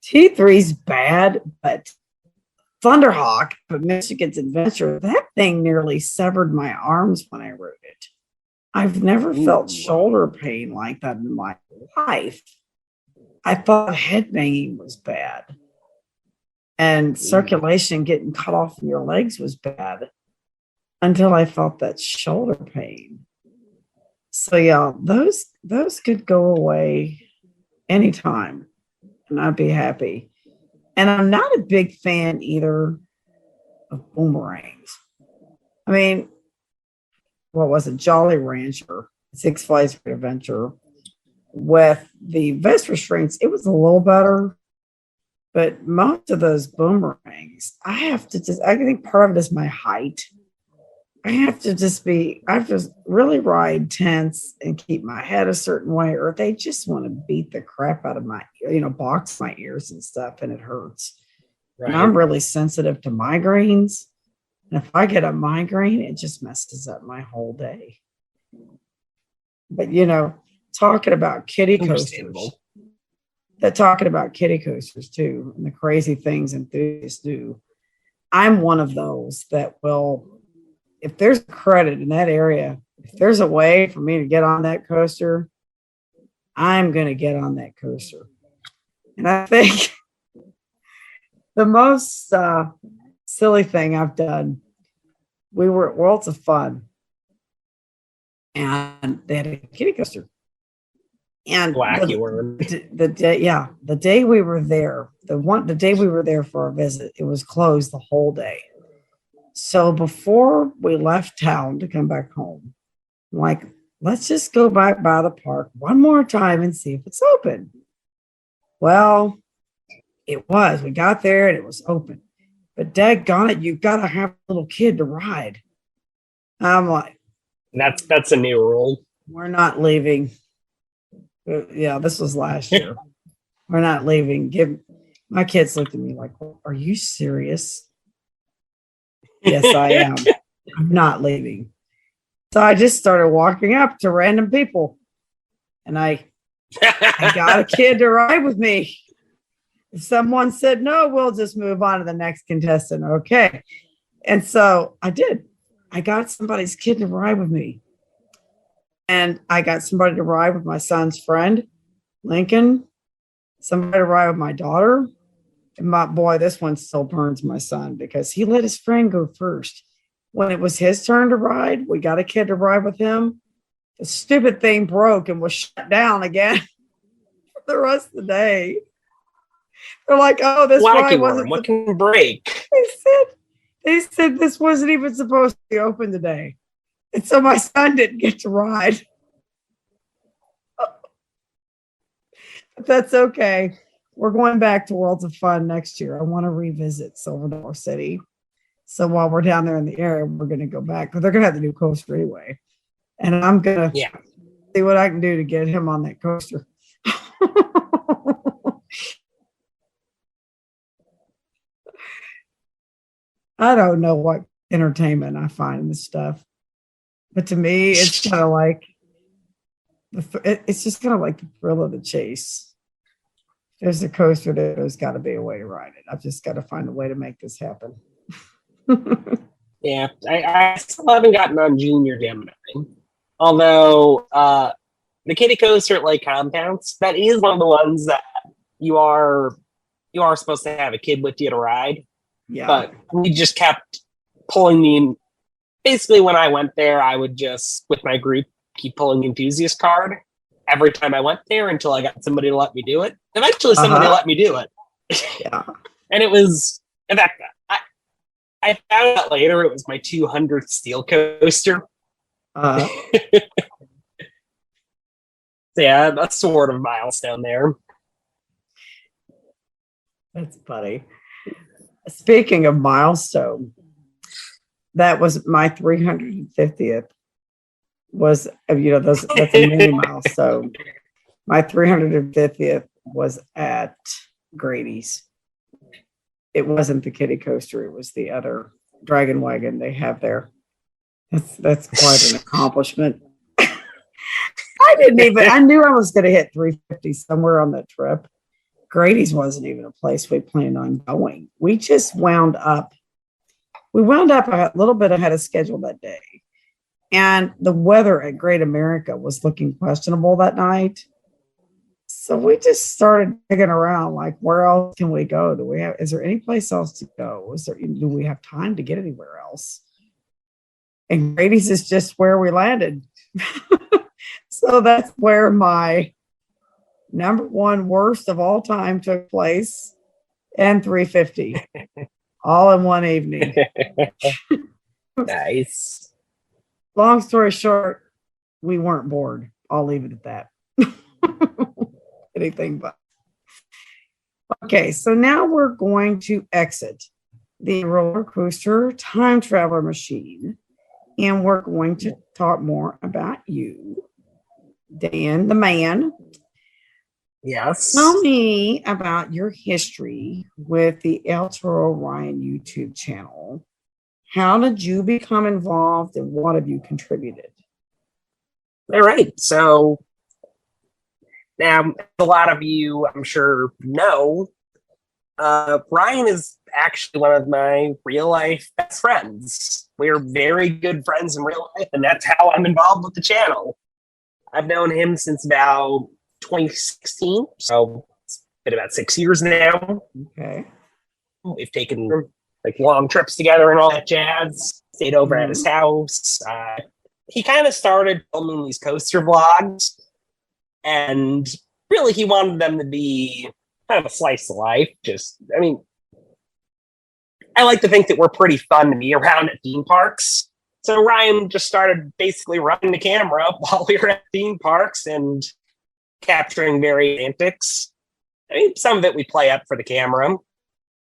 T3's bad, but Thunderhawk, but Michigan's Adventure, that thing nearly severed my arms when I rode it. I've never felt shoulder pain like that in my life. I thought headbanging was bad. And circulation getting cut off from your legs was bad until I felt that shoulder pain. So yeah, those could go away anytime and I'd be happy. And I'm not a big fan either of boomerangs. I mean, what was it? Jolly Rancher, Six Flags Adventure. With the vest restraints, it was a little better. But most of those boomerangs, I think part of it is my height. I have to really ride tense and keep my head a certain way, or they just want to beat the crap out of my, box my ears and stuff, and it hurts. Right. And I'm really sensitive to migraines. And if I get a migraine, it just messes up my whole day. But, talking about kiddie coasters. They're talking about kiddie coasters too, and the crazy things enthusiasts do. I'm one of those that will, if there's credit in that area, if there's a way for me to get on that coaster, I'm going to get on that coaster. And I think the most silly thing I've done, we were at Worlds of Fun, and they had a kiddie coaster. And the day we were there, the day we were there for our visit, it was closed the whole day. So before we left town to come back home, I'm like, let's just go back by the park one more time and see if it's open. Well, it was. We got there and it was open. But daggone it, you've got to have a little kid to ride. I'm like, That's a new rule. we're not leaving. Yeah, this was last year. We're not leaving. My kids looked at me like, are you serious? Yes, I am. I'm not leaving. So I just started walking up to random people. And I got a kid to ride with me. If someone said no, we'll just move on to the next contestant. Okay. And so I did. I got somebody's kid to ride with me. And I got somebody to ride with my son's friend, Lincoln. Somebody to ride with my daughter. And this one still burns my son because he let his friend go first. When it was his turn to ride, we got a kid to ride with him. The stupid thing broke and was shut down again for the rest of the day. They're like, oh, this ride wasn't. What can break? They said this wasn't even supposed to be open today. And so my son didn't get to ride. But that's okay. We're going back to Worlds of Fun next year. I want to revisit Silver Dollar City. So while we're down there in the area, we're going to go back. But they're going to have the new coaster anyway. And I'm going to see what I can do to get him on that coaster. I don't know what entertainment I find in this stuff. But to me, it's kind of like, it's just kind of like the thrill of the chase. There's a coaster, there's got to be a way to ride it. I've just got to find a way to make this happen. Yeah, I still haven't gotten on Junior Gemini. Although the kiddie coaster at Lake Compounds, that is one of the ones that you are supposed to have a kid with you to ride. Yeah. But we just kept pulling me in. Basically, when I went there, I would just, with my group, keep pulling the enthusiast card every time I went there until I got somebody to let me do it. Eventually, somebody let me do it. Yeah. And it was, in fact, I found out later it was my 200th steel coaster. So yeah, that's sort of a milestone there. That's funny. Speaking of milestone, that was my 350th. Was that's a mini milestone. My 350th was at Grady's. It wasn't the kiddie coaster; it was the other dragon wagon they have there. That's quite an accomplishment. I knew I was going to hit 350 somewhere on that trip. Grady's wasn't even a place we planned on going. We just wound up a little bit ahead of schedule that day. And the weather at Great America was looking questionable that night. So we just started digging around, like, where else can we go? Is there any place else to go? Do we have time to get anywhere else? And Grady's is just where we landed. So that's where my number one worst of all time took place, and 350 all in one evening. Nice. Long story short, we weren't bored. I'll leave it at that. Anything but. Okay, so now we're going to exit the roller coaster time traveler machine, and we're going to talk more about you, Dan, the man. Yes. Tell me about your history with the Toro Ryan YouTube channel. How did you become involved and what have you contributed? All right. So now a lot of you, I'm sure, know, Ryan is actually one of my real life best friends. We're very good friends in real life, and that's how I'm involved with the channel. I've known him since about 2016, so it's been about 6 years now. Okay. We've taken like long trips together and all that jazz. Stayed over at his house. He kind of started filming these coaster vlogs, and really he wanted them to be kind of a slice of life. I like to think that we're pretty fun to be around at theme parks. So Ryan just started basically running the camera while we were at theme parks and capturing various antics. I mean, some of it we play up for the camera.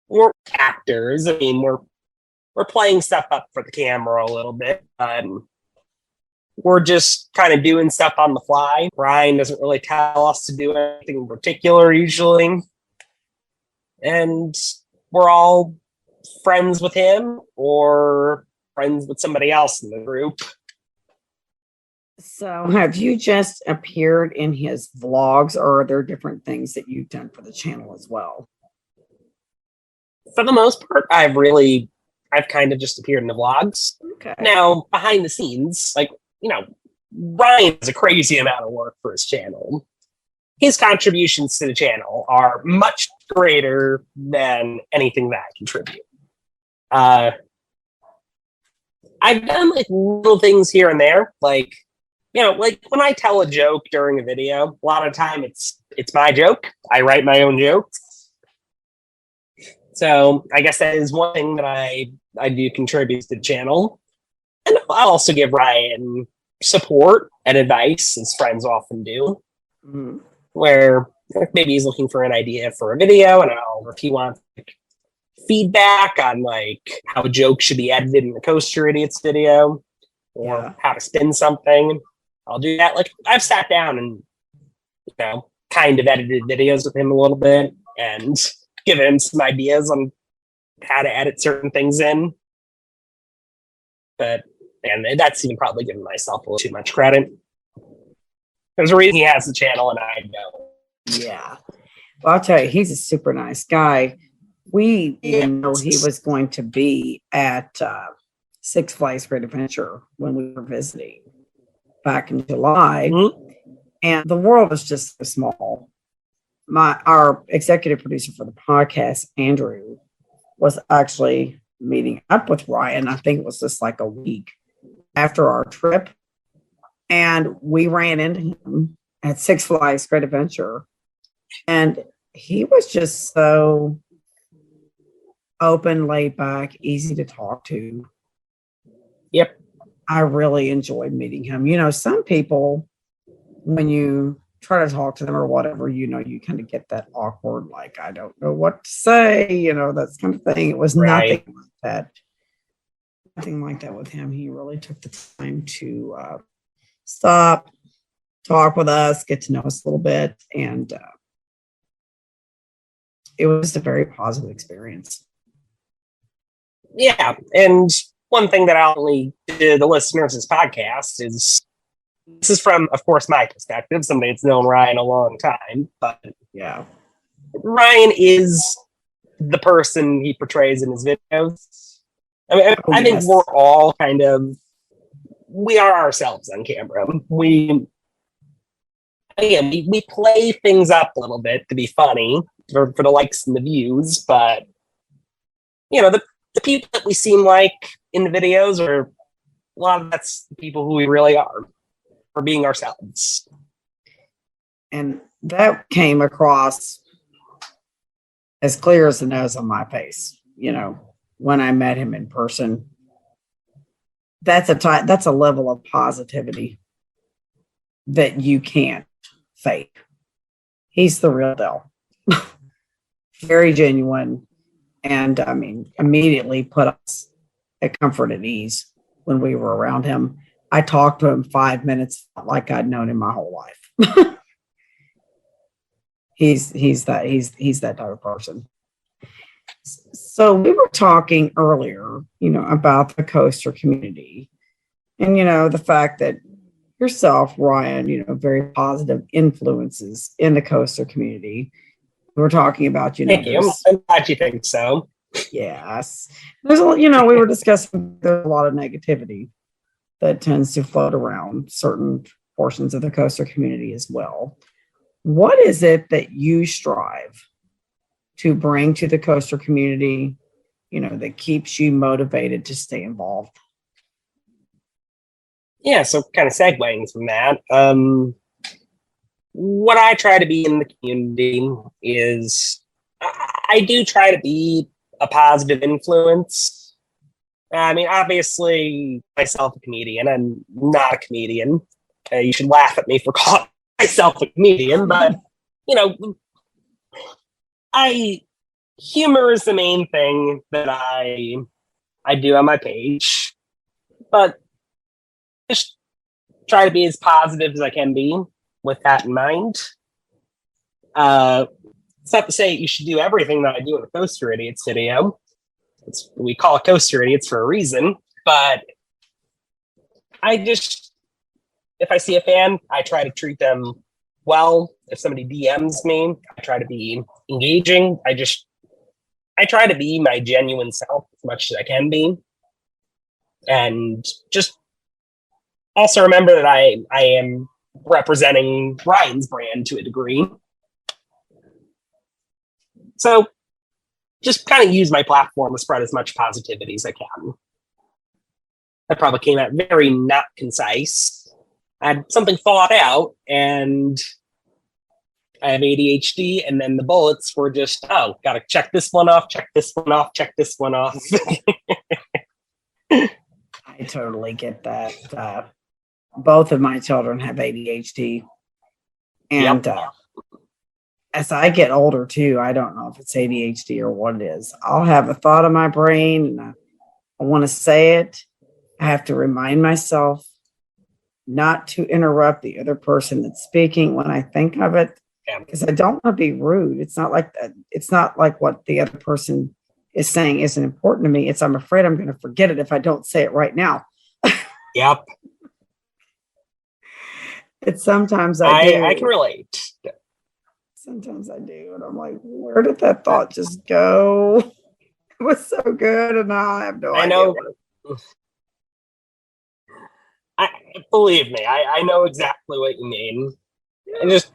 We're actors. I mean, we're playing stuff up for the camera a little bit. We're just kind of doing stuff on the fly. Ryan doesn't really tell us to do anything in particular usually. And we're all friends with him or friends with somebody else in the group. So have you just appeared in his vlogs, or are there different things that you've done for the channel as well? For the most part, I've kind of just appeared in the vlogs. Okay. Now, behind the scenes, like, you know, Ryan has a crazy amount of work for his channel. His contributions to the channel are much greater than anything that I contribute. I've done like little things here and there, like, you know, like when I tell a joke during a video, a lot of time it's my joke. I write my own jokes. So I guess that is one thing that I do contribute to the channel. And I'll also give Ryan support and advice, as friends often do. Mm-hmm. Where maybe he's looking for an idea for a video, and or if he wants like, feedback on like how a joke should be edited in the Coaster Idiots video, or how to spin something, I'll do that. Like I've sat down and, you know, kind of edited videos with him a little bit and given him some ideas on how to edit certain things in. But and that's even probably giving myself a little too much credit. There's a reason he has the channel and I don't. Yeah. Well, I'll tell you, he's a super nice guy. We didn't know he was going to be at Six Flags Great Adventure when we were visiting back in July. Mm-hmm. And the world is just so small. Our executive producer for the podcast, Andrew, was actually meeting up with Ryan. I think it was just like a week after our trip. And we ran into him at Six Flags Great Adventure. And he was just so open, laid back, easy to talk to. Yep. I really enjoyed meeting him. You know, some people, when you try to talk to them or whatever, you know, you kind of get that awkward, like, I don't know what to say, you know, that kind of thing. It was nothing like that. Nothing like that with him. He really took the time to stop, talk with us, get to know us a little bit. And it was a very positive experience. Yeah. And one thing that I'll only to the listeners of this podcast is this is from, of course, my perspective, somebody that's known Ryan a long time, but yeah, Ryan is the person he portrays in his videos. I mean, I think we're all we are ourselves on camera. We play things up a little bit to be funny for the likes and the views, but you know, the people that we seem like in the videos are a lot of that's the people who we really are. For being ourselves. And that came across as clear as the nose on my face, you know, when I met him in person. That's a level of positivity that you can't fake. He's the real deal. Very genuine. And I mean, immediately put us at comfort and ease when we were around him. I talked to him 5 minutes like I'd known him my whole life. he's that type of person. So we were talking earlier, you know, about the coaster community and, you know, the fact that yourself, Ryan, you know, very positive influences in the coaster community. We were talking about, you know, thank you. I'm glad you think so. Yes. There's a, you know, we were discussing there's a lot of negativity that tends to float around certain portions of the coaster community as well. What is it that you strive to bring to the coaster community, you know, that keeps you motivated to stay involved? Yeah, so kind of segueing from that, what I try to be in the community is I do try to be a positive influence. I mean, obviously, myself a comedian. I'm not a comedian. You should laugh at me for calling myself a comedian, but humor is the main thing that I do on my page. But just try to be as positive as I can be with that in mind. It's not to say you should do everything that I do in the Coaster Idiots video. We call it Coaster Idiots for a reason, but if I see a fan, I try to treat them well. If somebody DMs me, I try to be engaging. I try to be my genuine self as much as I can be. And just also remember that I am representing Ryan's brand to a degree. So just kind of use my platform to spread as much positivity as I can. That probably came out very not concise. I had something thought out, and I have ADHD, and then the bullets were just, gotta check this one off, check this one off, check this one off. I totally get that. Both of my children have ADHD. And as I get older too, I don't know if it's ADHD or what it is. I'll have a thought in my brain and I want to say it. I have to remind myself not to interrupt the other person that's speaking when I think of it, because I don't want to be rude. It's not like that. It's not like what the other person is saying isn't important to me. I'm afraid I'm going to forget it if I don't say it right now. Yep. It's sometimes I do. I can relate. Sometimes I do. And I'm like, where did that thought just go? It was so good. And now I have no idea. Know. Believe me, I know exactly what you mean. And just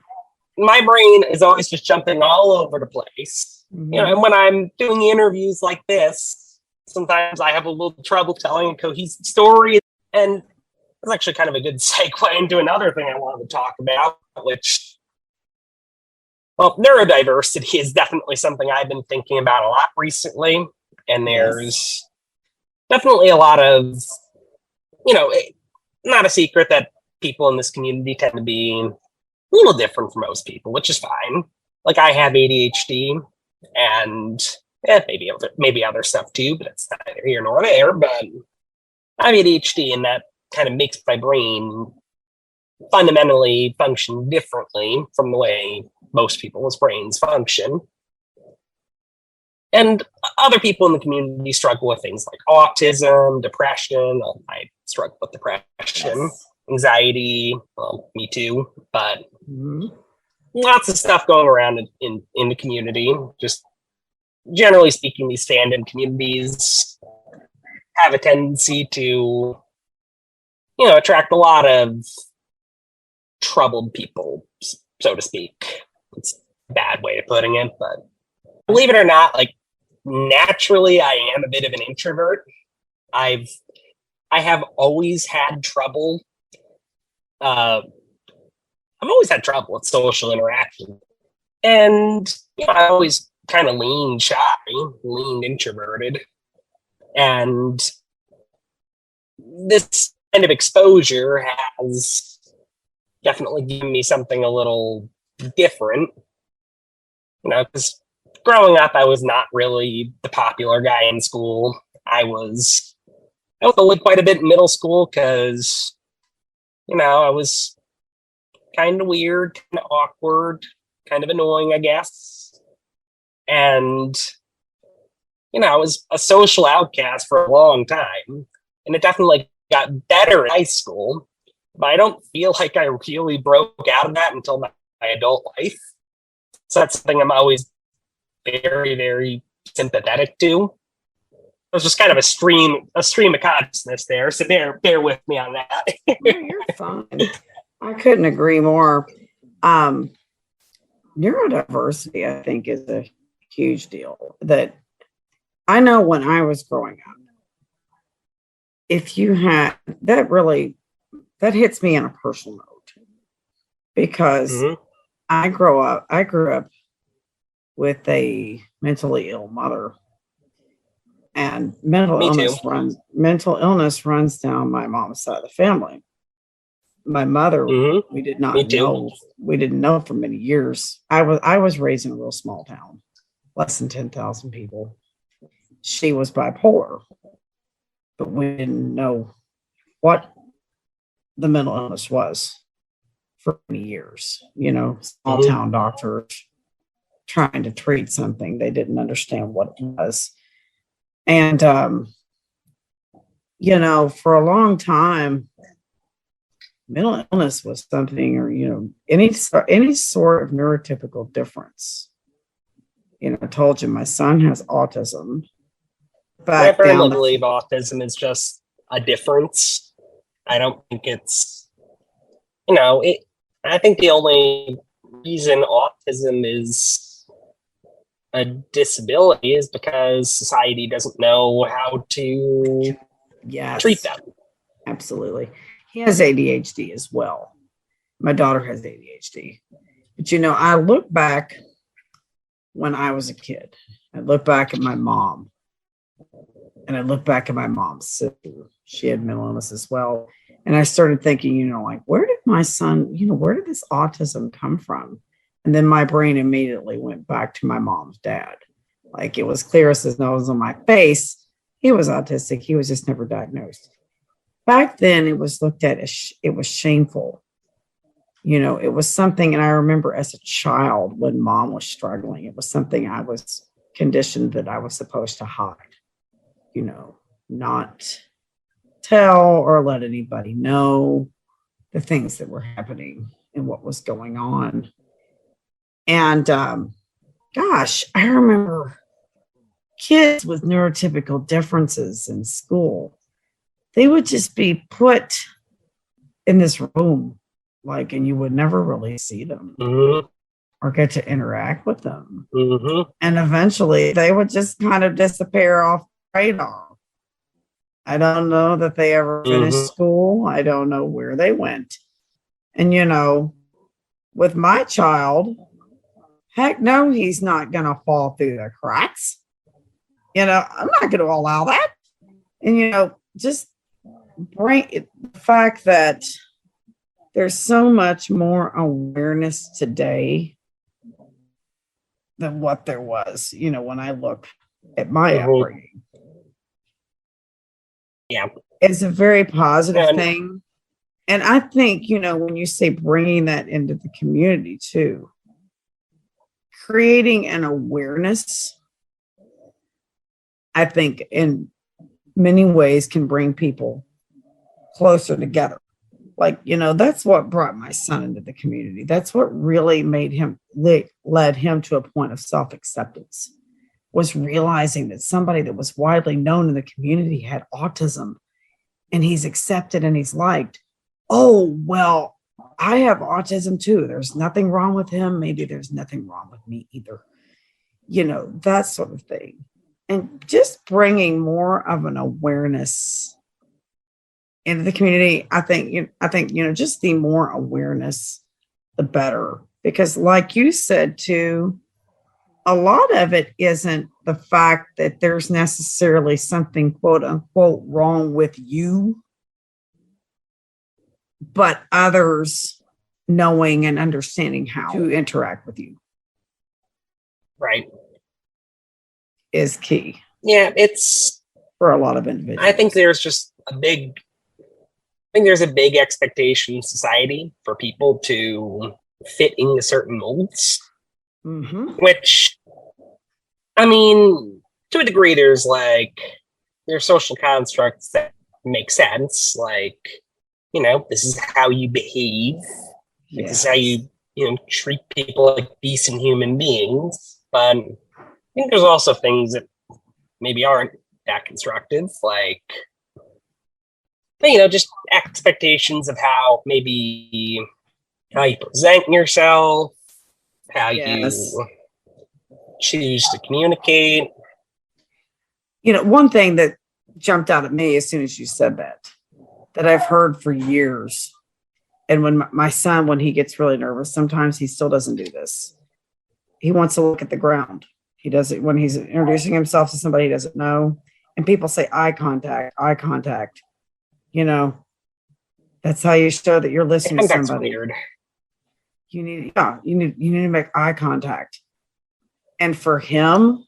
my brain is always just jumping all over the place. Mm-hmm. And when I'm doing interviews like this, sometimes I have a little trouble telling a cohesive story. And it's actually kind of a good segue into another thing I wanted to talk about, which, neurodiversity is definitely something I've been thinking about a lot recently. And there's definitely a lot of, not a secret that people in this community tend to be a little different from most people, which is fine. Like, I have ADHD and maybe other stuff too, but it's neither here nor there. But I have ADHD, and that kind of makes my brain fundamentally function differently from the way most people's brains function. And other people in the community struggle with things like autism, depression. I struggle with depression, anxiety. Well, me too. But lots of stuff going around in the community. Just generally speaking, these fandom communities have a tendency to, attract a lot of troubled people, so to speak. It's a bad way of putting it, but believe it or not, like, naturally I am a bit of an introvert. I have always had trouble. I've always had trouble with social interaction, and I always kind of leaned shy, leaned introverted, and this kind of exposure has definitely given me something a little different. Because growing up, I was not really the popular guy in school. I was bullied quite a bit in middle school because, I was kind of weird, kind of awkward, kind of annoying, I guess. And, I was a social outcast for a long time. And it definitely got better in high school. But I don't feel like I really broke out of that until my adult life. So that's something I'm always very, very sympathetic to. It was just kind of a stream of consciousness there. So bear with me on that. No, you're fine. I couldn't agree more. Neurodiversity, I think, is a huge deal. That I know when I was growing up, if you had that hits me on a personal note, because I grew up with a mentally ill mother, And Me too. mental illness runs down my mom's side of the family. My mother, Mm-hmm. we did Me not too. know. We didn't know for many years. I was raised in a real small town, less than 10,000 people. She was bipolar, but we didn't know what the mental illness was for many years. You know, small Mhm. town doctors trying to treat something, they didn't understand what it was. And you know, for a long time, mental illness was something, or you know, any sort of neurotypical difference. You know, I told you my son has autism. I Back firmly down believe autism is just a difference. I don't think it's, you know, it. I think the only reason autism is a disability is because society doesn't know how to yes, treat them. absolutely. He has ADHD as well. My daughter has ADHD. But you know, I look back when I was a kid. I look back at my mom. And I look back at my mom's sister. She had mental illness as well. And I started thinking, you know, like, where did my son, you know, where did this autism come from? And then my brain immediately went back to my mom's dad. Like, it was clear as his nose on my face. He was autistic. He was just never diagnosed. Back then, it was looked at as it was shameful. You know, it was something, and I remember as a child when mom was struggling, it was something I was conditioned that I was supposed to hide, you know, not tell or let anybody know the things that were happening and what was going on. And gosh, I remember kids with neurotypical differences in school. They would just be put in this room, like, and you would never really see them Mm-hmm. or get to interact with them. Mm-hmm. And eventually they would just kind of disappear off the radar. I don't know that they ever finished school. I don't know where they went. And, you know, with my child, heck no, he's not going to fall through the cracks. You know, I'm not going to allow that. And, you know, just bring it, the fact that there's so much more awareness today than what there was, you know, when I look at my upbringing. Yeah. It's a very positive thing. And I think, you know, when you say bringing that into the community too, creating an awareness, I think in many ways can bring people closer together. Like, you know, that's what brought my son into the community. That's what really made him, led him to a point of self-acceptance, was realizing that somebody that was widely known in the community had autism and he's accepted and he's liked. Oh, well, I have autism too. There's nothing wrong with him. Maybe there's nothing wrong with me either. You know, that sort of thing. And just bringing more of an awareness into the community, I think, you know, just the more awareness, the better. Because like you said too, a lot of it isn't the fact that there's necessarily something quote unquote wrong with you, but others knowing and understanding how to interact with you. Right. Is key. Yeah, it's for a lot of individuals. I think there's just there's a big expectation in society for people to fit into certain molds. Which, I mean, to a degree, there's social constructs that make sense. Like, you know, this is how you behave. Yes. This is how you treat people like decent human beings. But I think there's also things that maybe aren't that constructive, like, you know, just expectations of how you present yourself, how you choose to communicate. You know, one thing that jumped out at me as soon as you said that I've heard for years, and when my son, when he gets really nervous, sometimes he still doesn't do this. He wants to look at the ground. He does it when he's introducing himself to somebody he doesn't know. And people say eye contact, eye contact. You know, that's how you show that you're listening to That's somebody. weird. You need to make eye contact. And for him,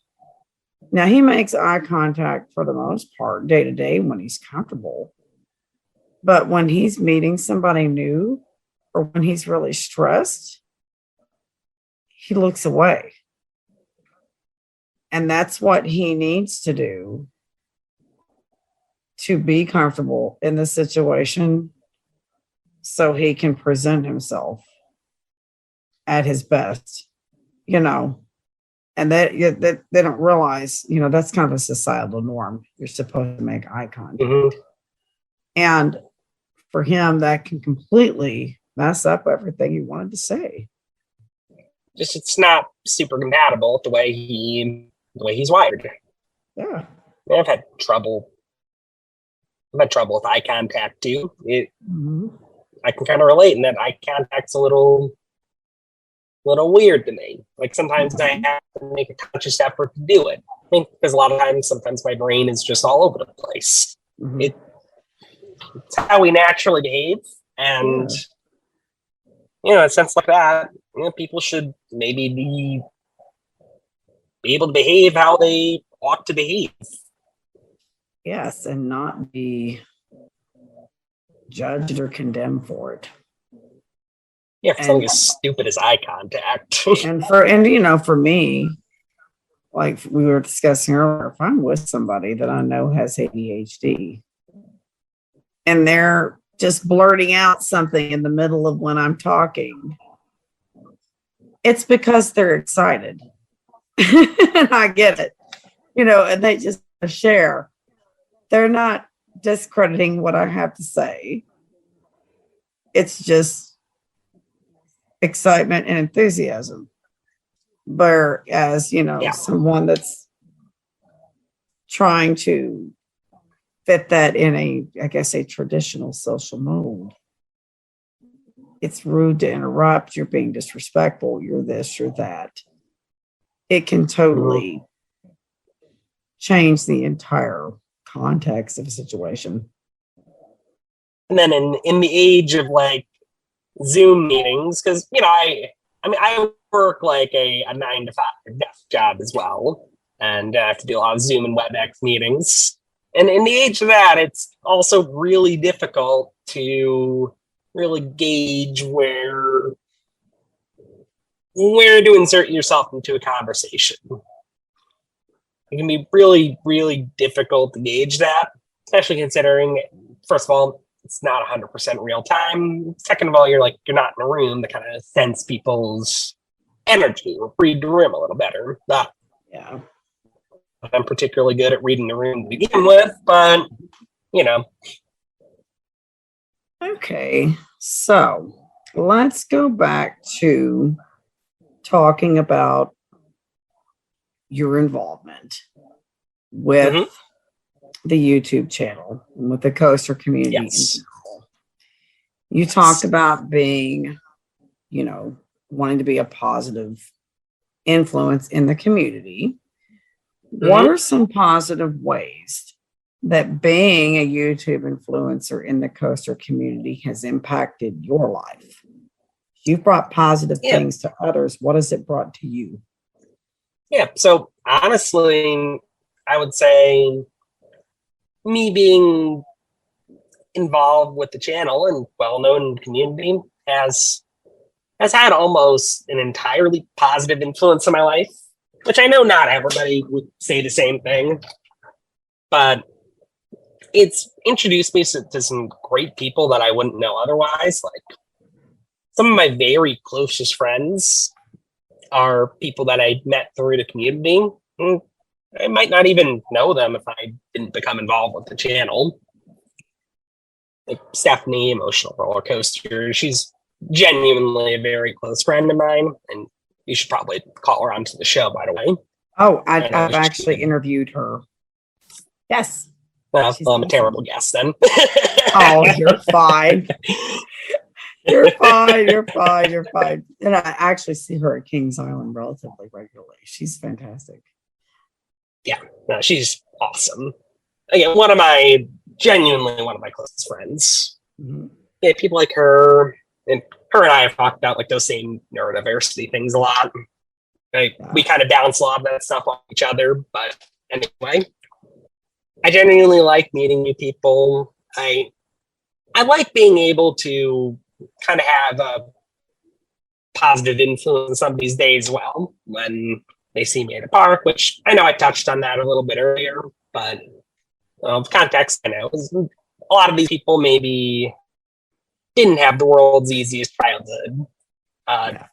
now he makes eye contact for the most part day to day when he's comfortable. But when he's meeting somebody new or when he's really stressed, he looks away. And that's what he needs to do to be comfortable in the situation so he can present himself at his best, you know. And that they don't realize, you know, that's kind of a societal norm. You're supposed to make eye contact. Mm-hmm. And for him, that can completely mess up everything he wanted to say. Just it's not super compatible with the way he's wired. Yeah. I've had trouble with eye contact too. I can kind of relate in that eye contact's a little weird to me. Like sometimes I have to make a conscious effort to do it. I think because a lot of times, sometimes my brain is just all over the place. Mm-hmm. It's how we naturally behave, and you know, in a sense like that, you know, people should maybe be able to behave how they ought to behave. Yes, and not be judged or condemned for it. Yeah, for something as stupid as eye contact. and you know, for me, like we were discussing earlier, if I'm with somebody that I know has ADHD and they're just blurting out something in the middle of when I'm talking, it's because they're excited. And I get it, you know, and they just share. They're not discrediting what I have to say. It's just excitement and enthusiasm. Whereas, you know, someone that's trying to fit that in a traditional social mold, it's rude to interrupt. You're being disrespectful. You're this, you're that. It can totally change the entire context of a situation. And then in the age of like Zoom meetings, because you know, I work like a 9-to-5 desk job as well, and I have to do a lot of Zoom and WebEx meetings. And in the age of that, it's also really difficult to really gauge where to insert yourself into a conversation. It can be really, really difficult to gauge that, especially considering, first of all, it's not 100% real time. Second of all, you're not in a room to kind of sense people's energy or read the room a little better. Yeah. I'm particularly good at reading the room to begin with, but you know. Okay, so let's go back to talking about your involvement with the YouTube channel and with the coaster community. Yes. You talked about being, you know, wanting to be a positive influence in the community. What are some positive ways that being a YouTube influencer in the coaster community has impacted your life? You've brought positive things to others. What has it brought to you? Yeah, so honestly, I would say me being involved with the channel and well-known in the community has had almost an entirely positive influence on my life, which I know not everybody would say the same thing, but it's introduced me to some great people that I wouldn't know otherwise. Like some of my very closest friends are people that I met through the community. I might not even know them if I didn't become involved with the channel. Like Stephanie, Emotional Roller Coaster, she's genuinely a very close friend of mine, and you should probably call her onto the show, by the way. Oh, I've actually interviewed her. Yes. Well, I'm a terrible guest then. Oh, you're fine. You're fine. You're fine. You're fine. And I actually see her at Kings Island relatively regularly. She's fantastic. Yeah, no, she's awesome. again, genuinely one of my closest friends. Mhm. Yeah, people like her, and her and I have talked about like those same neurodiversity things a lot. Like, we kind of bounce a lot of that stuff off each other, but anyway, I genuinely like meeting new people. I like being able to kind of have a positive influence on somebody's day as well when they see me at a park, which I know I touched on that a little bit earlier, but context, I know a lot of these people maybe didn't have the world's easiest childhood, or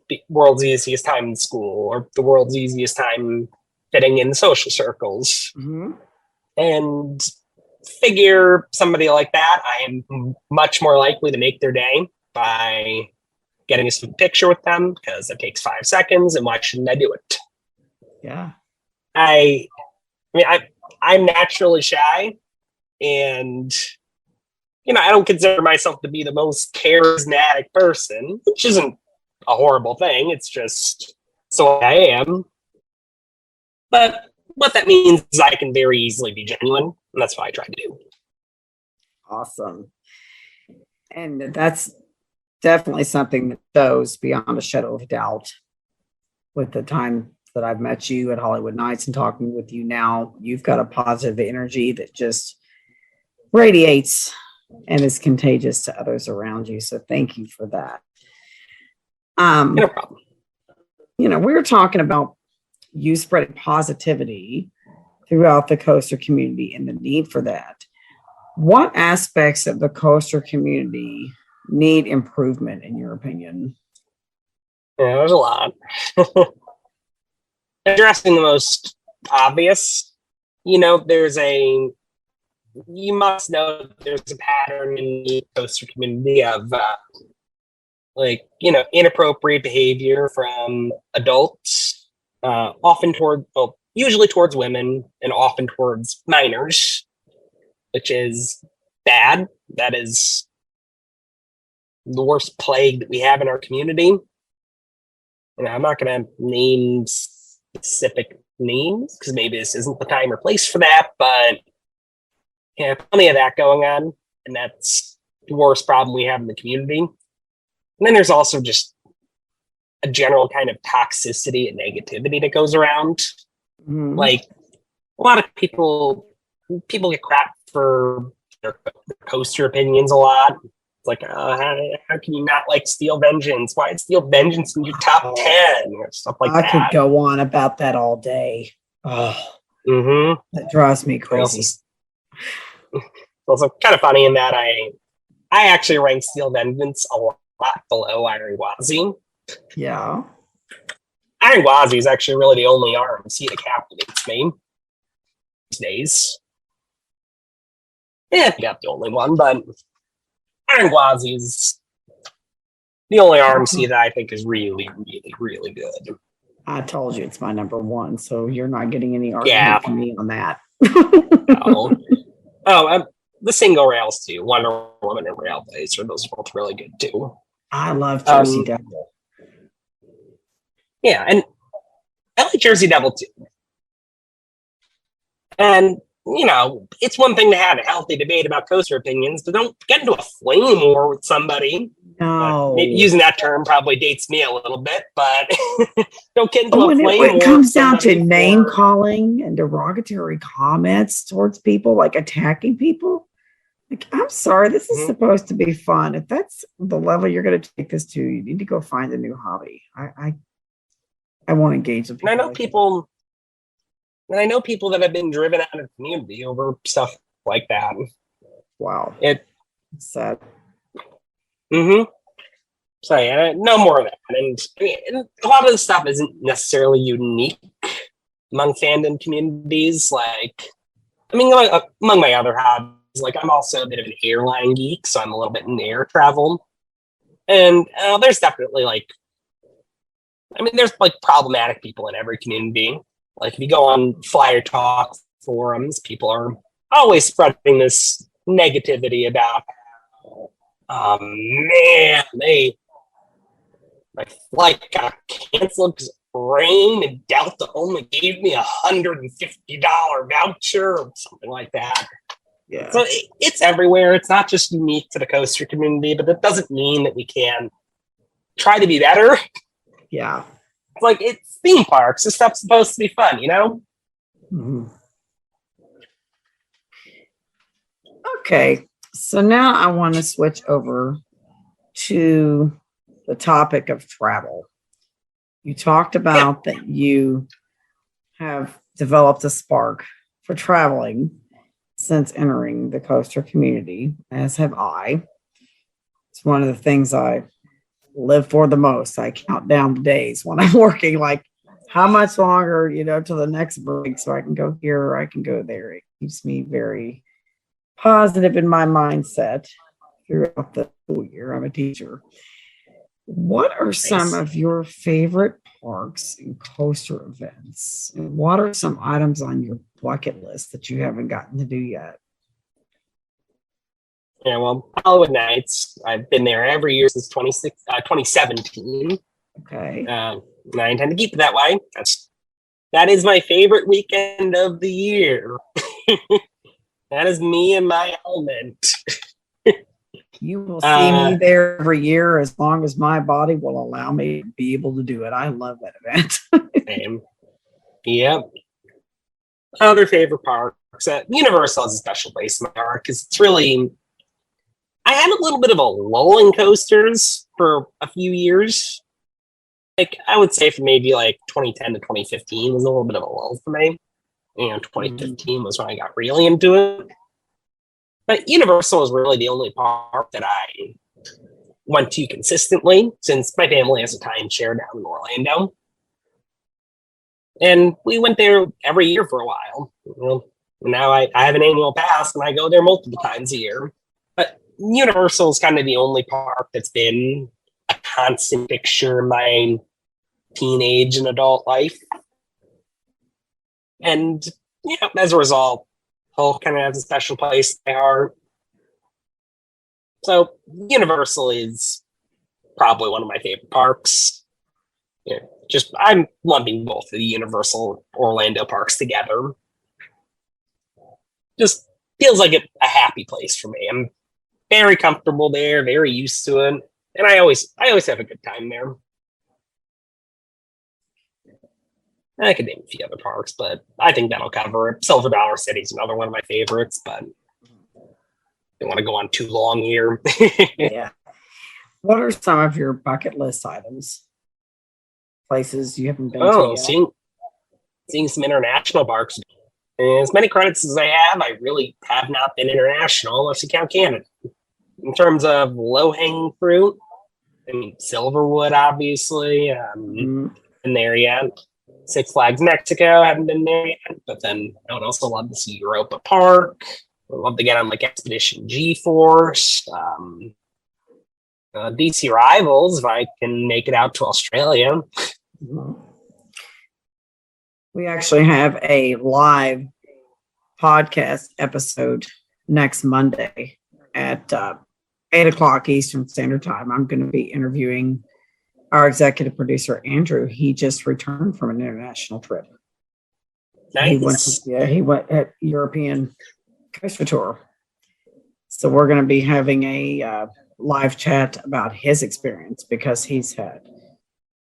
the world's easiest time in school, or the world's easiest time fitting in social circles. Mm-hmm. And figure somebody like that, I am much more likely to make their day by getting a sweet picture with them, because it takes 5 seconds, and why shouldn't I do it? Yeah. I'm naturally shy, and I don't consider myself to be the most charismatic person, which isn't a horrible thing. It's just so I am. But what that means is I can very easily be genuine, and that's what I try to do. Awesome. And that's definitely something that shows beyond a shadow of a doubt with the time that I've met you at Hollywood Nights and talking with you now. You've got a positive energy that just radiates and is contagious to others around you. So thank you for that. No problem. We were talking about you spreading positivity throughout the coaster community and the need for that. What aspects of the coaster community need improvement, in your opinion? Yeah, there's a lot. Addressing the most obvious, you must know there's a pattern in the coaster community of inappropriate behavior from adults, usually towards women, and often towards minors, which is bad. That is the worst plague that we have in our community. I'm not going to name specific names, because maybe this isn't the time or place for that, but plenty of that going on, and that's the worst problem we have in the community. And then there's also just a general kind of toxicity and negativity that goes around. Mm-hmm. Like, a lot of people get crap for their coaster opinions a lot. It's like, how can you not like Steel Vengeance? Why is Steel Vengeance in your top 10? Or stuff like that. I could go on about that all day. Oh, that drives me crazy. It's also kind of funny in that I actually rank Steel Vengeance a lot below Iron Gwazi. Yeah. Iron Gwazi is actually really the only RMC that captivates me these days. Yeah, not the only one, but Iron Gwazi is the only RMC that I think is really, really, really good. I told you it's my number one, so you're not getting any argument from me on that. The single rails too. Wonder Woman and Railblazer, those are both really good too. I love Jersey Devil. Yeah, and I like Jersey Devil too. And it's one thing to have a healthy debate about coaster opinions, but don't get into a flame war with somebody. No. Using that term probably dates me a little bit, but don't get into a flame war. It comes down to name calling and derogatory comments towards people, like attacking people. Like, I'm sorry, this is supposed to be fun. If that's the level you're going to take this to, you need to go find a new hobby. I won't engage with people. And I know people that have been driven out of the community over stuff like that. Wow. It's sad. So no more of that. And a lot of this stuff isn't necessarily unique among fandom communities. Among my other hobbies, I'm also a bit of an airline geek, so I'm a little bit in air travel. And there's definitely there's problematic people in every community. If you go on Flyer Talk forums, people are always spreading this negativity about, my flight got canceled because brain, and Delta only gave me $150 voucher or something like that. Yeah. So it's everywhere. It's not just unique to the coaster community, but that doesn't mean that we can try to be better. Yeah. Like, it's theme parks. This stuff's supposed to be fun, you know? Mm-hmm. Okay. So now I want to switch over to the topic of travel. You talked about that you have developed a spark for traveling since entering the coaster community, as have I. It's one of the things I live for the most. I count down the days when I'm working, like how much longer, till the next break, so I can go here or I can go there. It keeps me very positive in my mindset throughout the school year. I'm a teacher. What are some of your favorite parks and coaster events? And what are some items on your bucket list that you haven't gotten to do yet? Yeah, well, Hollywood Nights, I've been there every year since 2017. Okay. And I intend to keep it that way. That is my favorite weekend of the year. That is me and my element. You will see me there every year as long as my body will allow me to be able to do it. I love that event. Same. Yep. Other favorite parks. Universal has a special place in my heart because it's really. I had a little bit of a lull in coasters for a few years. Like, I would say from maybe like 2010 to 2015 was a little bit of a lull for me. 2015 was when I got really into it. But Universal was really the only park that I went to consistently, since my family has a timeshare down in Orlando. And we went there every year for a while. Well, now I have an annual pass and I go there multiple times a year. But Universal is kind of the only park that's been a constant fixture in my teenage and adult life. And as a result, Hulk kind of has a special place in my heart. So Universal is probably one of my favorite parks. I'm lumping both of the Universal Orlando parks together. Just feels like a happy place for me. I'm very comfortable there, very used to it, and I always have a good time there. I could name a few other parks, but I think that'll cover it. Silver Dollar City is another one of my favorites, but I don't want to go on too long here. Yeah. What are some of your bucket list items? Places you haven't been to yet? Seeing some international parks. And as many credits as I have, I really have not been international unless you count Canada. In terms of low-hanging fruit, I mean, Silverwood, obviously. Been there yet. Six Flags Mexico, haven't been there yet. But then I would also love to see Europa Park. I'd love to get on like Expedition G-Force. DC Rivals, if I can make it out to Australia. We actually have a live podcast episode next Monday at 8 o'clock Eastern Standard Time. I'm going to be interviewing our executive producer, Andrew. He just returned from an international trip. Nice. He went at European coaster tour. So we're going to be having a live chat about his experience because he's had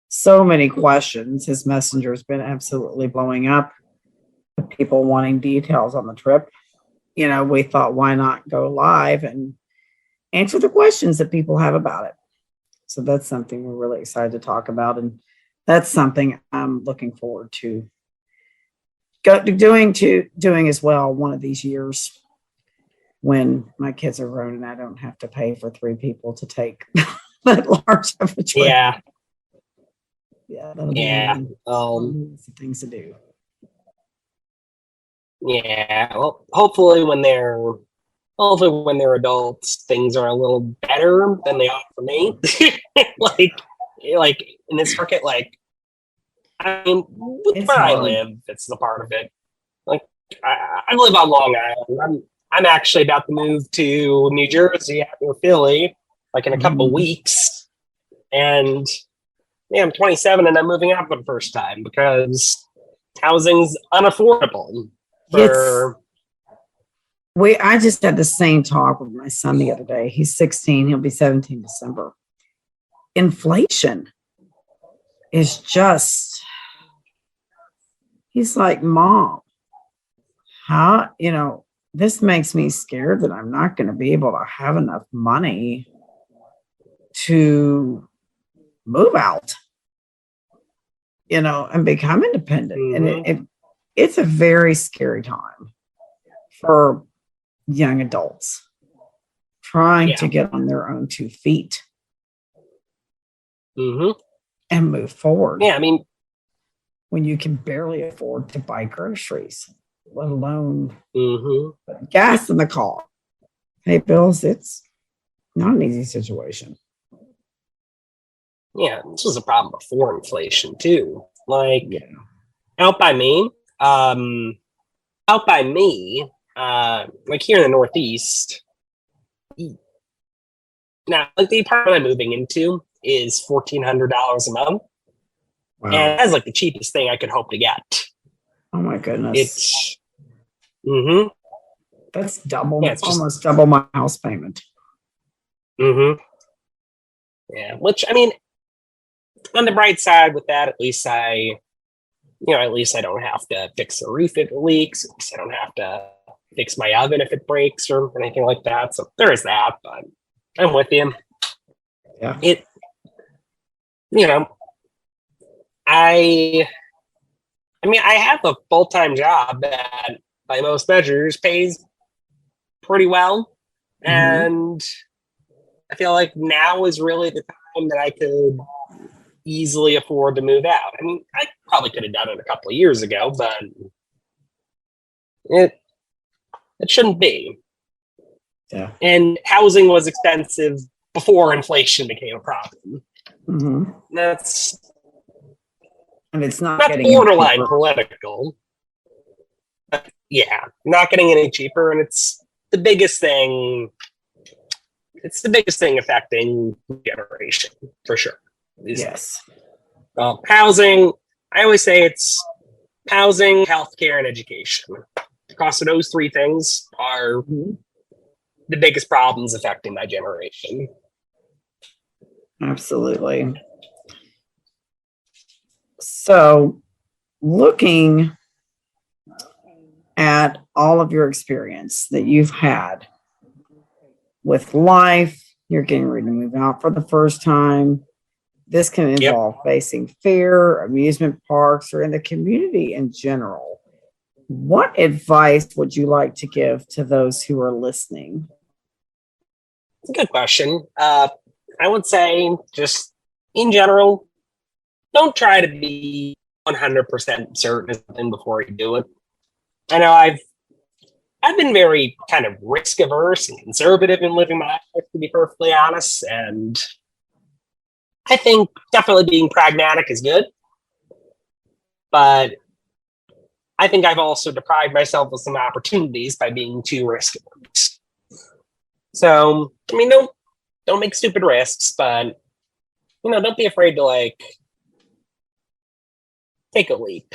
so many questions. His messenger has been absolutely blowing up. People wanting details on the trip. We thought, why not go live and answer the questions that people have about it? So that's something we're really excited to talk about. And that's something I'm looking forward to doing as well one of these years when my kids are grown and I don't have to pay for 3 people to take that large of a trip. Yeah. That'll be some things to do. Yeah. Well, hopefully when they're adults, things are a little better than they are for me. like in this market, I mean, with where I live, it's a part of it. Like I live on Long Island. I'm actually about to move to New Jersey or Philly, like in a couple weeks, and I'm 27 and I'm moving out for the first time because housing's unaffordable. I just had the same talk with my son the other day. He's 16. He'll be 17 December. Inflation is just, he's like, Mom, how, this makes me scared that I'm not going to be able to have enough money to move out, and become independent. Mm-hmm. And it's a very scary time for young adults trying to get on their own 2 feet and move forward. Yeah, I mean, when you can barely afford to buy groceries, let alone put gas in the car, pay bills, it's not an easy situation. Yeah, this was a problem before inflation too. Like, out by me, like here in the Northeast. Now, like the apartment I'm moving into is $1,400 a month, and that's like the cheapest thing I could hope to get. Oh my goodness! It's that's double. Yeah, it's almost double my house payment. Yeah, which I mean, on the bright side with that, at least I don't have to fix the roof if it leaks. At least I don't have to fix my oven if it breaks or anything like that. So there is that, but I'm with him. Yeah. I have a full-time job that by most measures pays pretty well. And I feel like now is really the time that I could easily afford to move out. I mean, I probably could have done it a couple of years ago, but it shouldn't be. Yeah. And housing was expensive before inflation became a problem. And it's not getting borderline political. But yeah, not getting any cheaper, and it's the biggest thing. It's the biggest thing affecting generation for sure. Yes. Housing. I always say it's housing, healthcare, and education. The cost of those 3 things are the biggest problems affecting my generation. Absolutely. So, looking at all of your experience that you've had with life, you're getting ready to move out for the first time. This can involve facing fear, amusement parks, or in the community in general. What advice would you like to give to those who are listening? It's a good question. I would say just in general, don't try to be 100% certain of something before you do it. I know I've been very kind of risk averse and conservative in living my life, to be perfectly honest. And I think definitely being pragmatic is good. But I think I've also deprived myself of some opportunities by being too risk averse. So, I mean, don't make stupid risks, but, don't be afraid to, take a leap.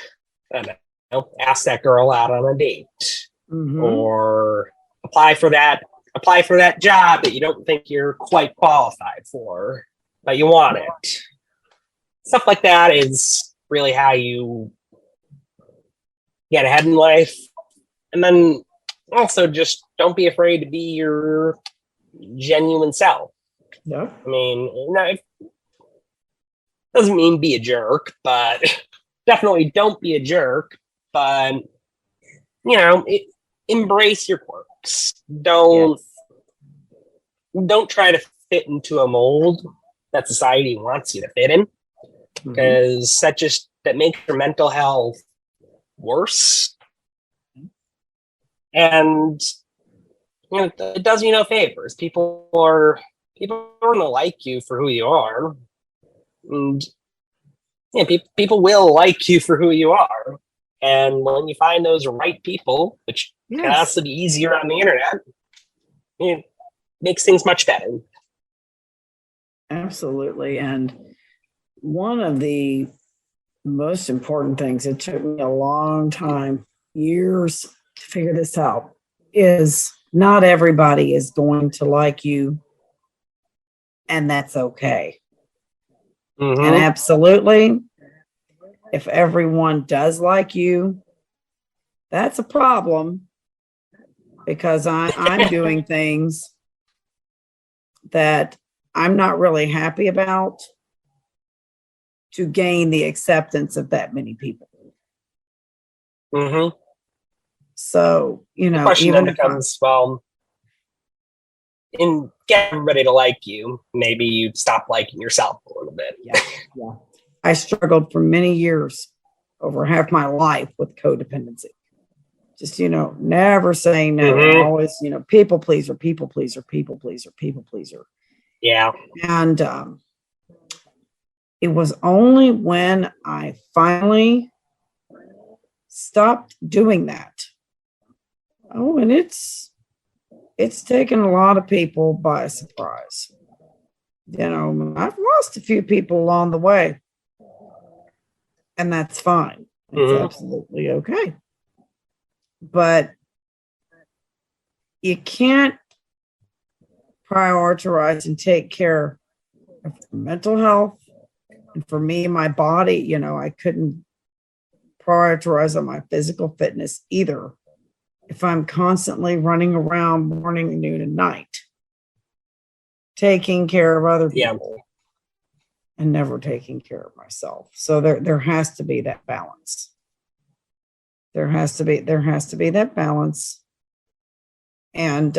I don't know, ask that girl out on a date. Or apply for that job that you don't think you're quite qualified for, but you want it. Stuff like that is really how you get ahead in life. And then also just don't be afraid to be your genuine self. Yeah. I mean, it doesn't mean be a jerk, but definitely don't be a jerk. But, embrace your quirks. Don't try to fit into a mold that society wants you to fit in, because that makes your mental health worse. And it does you no favors. People are gonna like you for who you are, and people will like you for who you are. And when you find those right people, which can also be easier on the internet, it makes things much better. Absolutely. And one of the most important things, it took me a long time, years to figure this out, is not everybody is going to like you, and that's okay. Mm-hmm. And absolutely, if everyone does like you, that's a problem, because I'm doing things that I'm not really happy about to gain the acceptance of that many people. Mm-hmm. So, The question then becomes, well, in get everybody to like you, maybe you stop liking yourself a little bit. Yeah. I struggled for many years, over half my life, with codependency. Just, never saying no. Mhm. Always, people pleaser. Yeah. And it was only when I finally stopped doing that. Oh, and it's taken a lot of people by surprise. I've lost a few people along the way, and that's fine. It's absolutely okay. But you can't prioritize and take care of mental health. And for me, my body, I couldn't prioritize on my physical fitness either if I'm constantly running around morning, noon, and night, taking care of other people and never taking care of myself. So there has to be that balance. There has to be that balance. And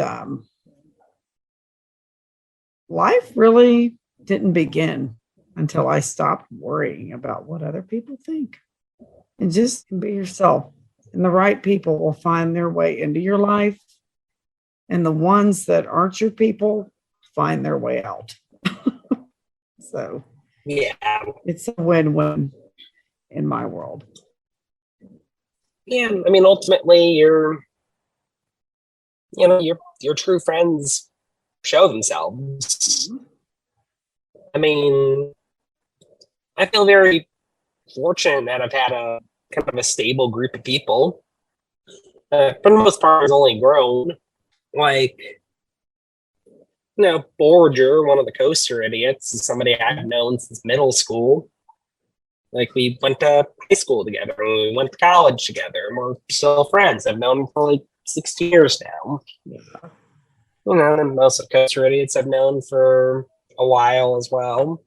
life really didn't begin until I stopped worrying about what other people think, and just be yourself. And the right people will find their way into your life, and the ones that aren't your people find their way out. So Yeah. it's a win-win in my world. Yeah. I mean, ultimately, your true friends show themselves. I mean, I feel very fortunate that I've had a kind of a stable group of people. For the most part, it's only grown. Like, Borger, one of the coaster idiots, is somebody I've known since middle school. Like, we went to high school together, and we went to college together, and we're still friends. I've known him for like 60 years now. And most of the coaster idiots I've known for a while as well.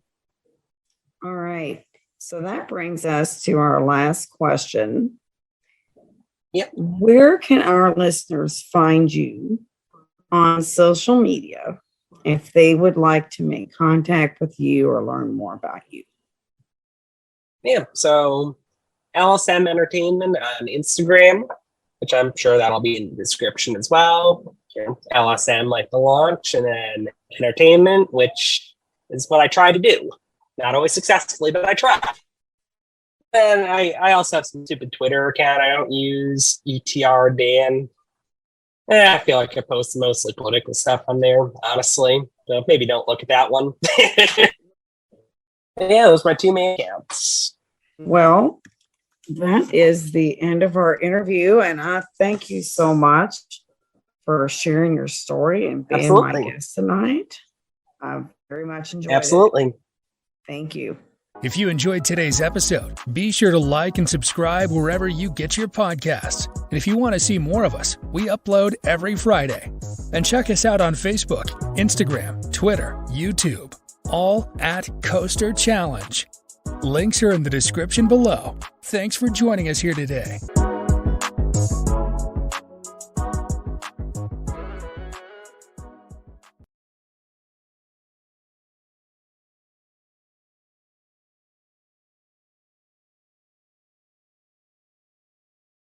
All right. So that brings us to our last question. Yep. Where can our listeners find you on social media if they would like to make contact with you or learn more about you? Yeah, so LSM Entertainment on Instagram, which I'm sure that'll be in the description as well. LSM, like the launch, and then Entertainment, which is what I try to do. Not always successfully, but I try. And I also have some stupid Twitter account. I don't use ETR Dan. I feel like I post mostly political stuff on there, honestly. So maybe don't look at that one. Yeah, those are my two main accounts. Well, that is the end of our interview, and I thank you so much for sharing your story and being my guest tonight. I've very much enjoyed it. Thank you. If you enjoyed today's episode, be sure to like and subscribe wherever you get your podcasts. And if you want to see more of us, we upload every Friday. And check us out on Facebook, Instagram, Twitter, YouTube, all at Coaster Challenge. Links are in the description below. Thanks for joining us here today.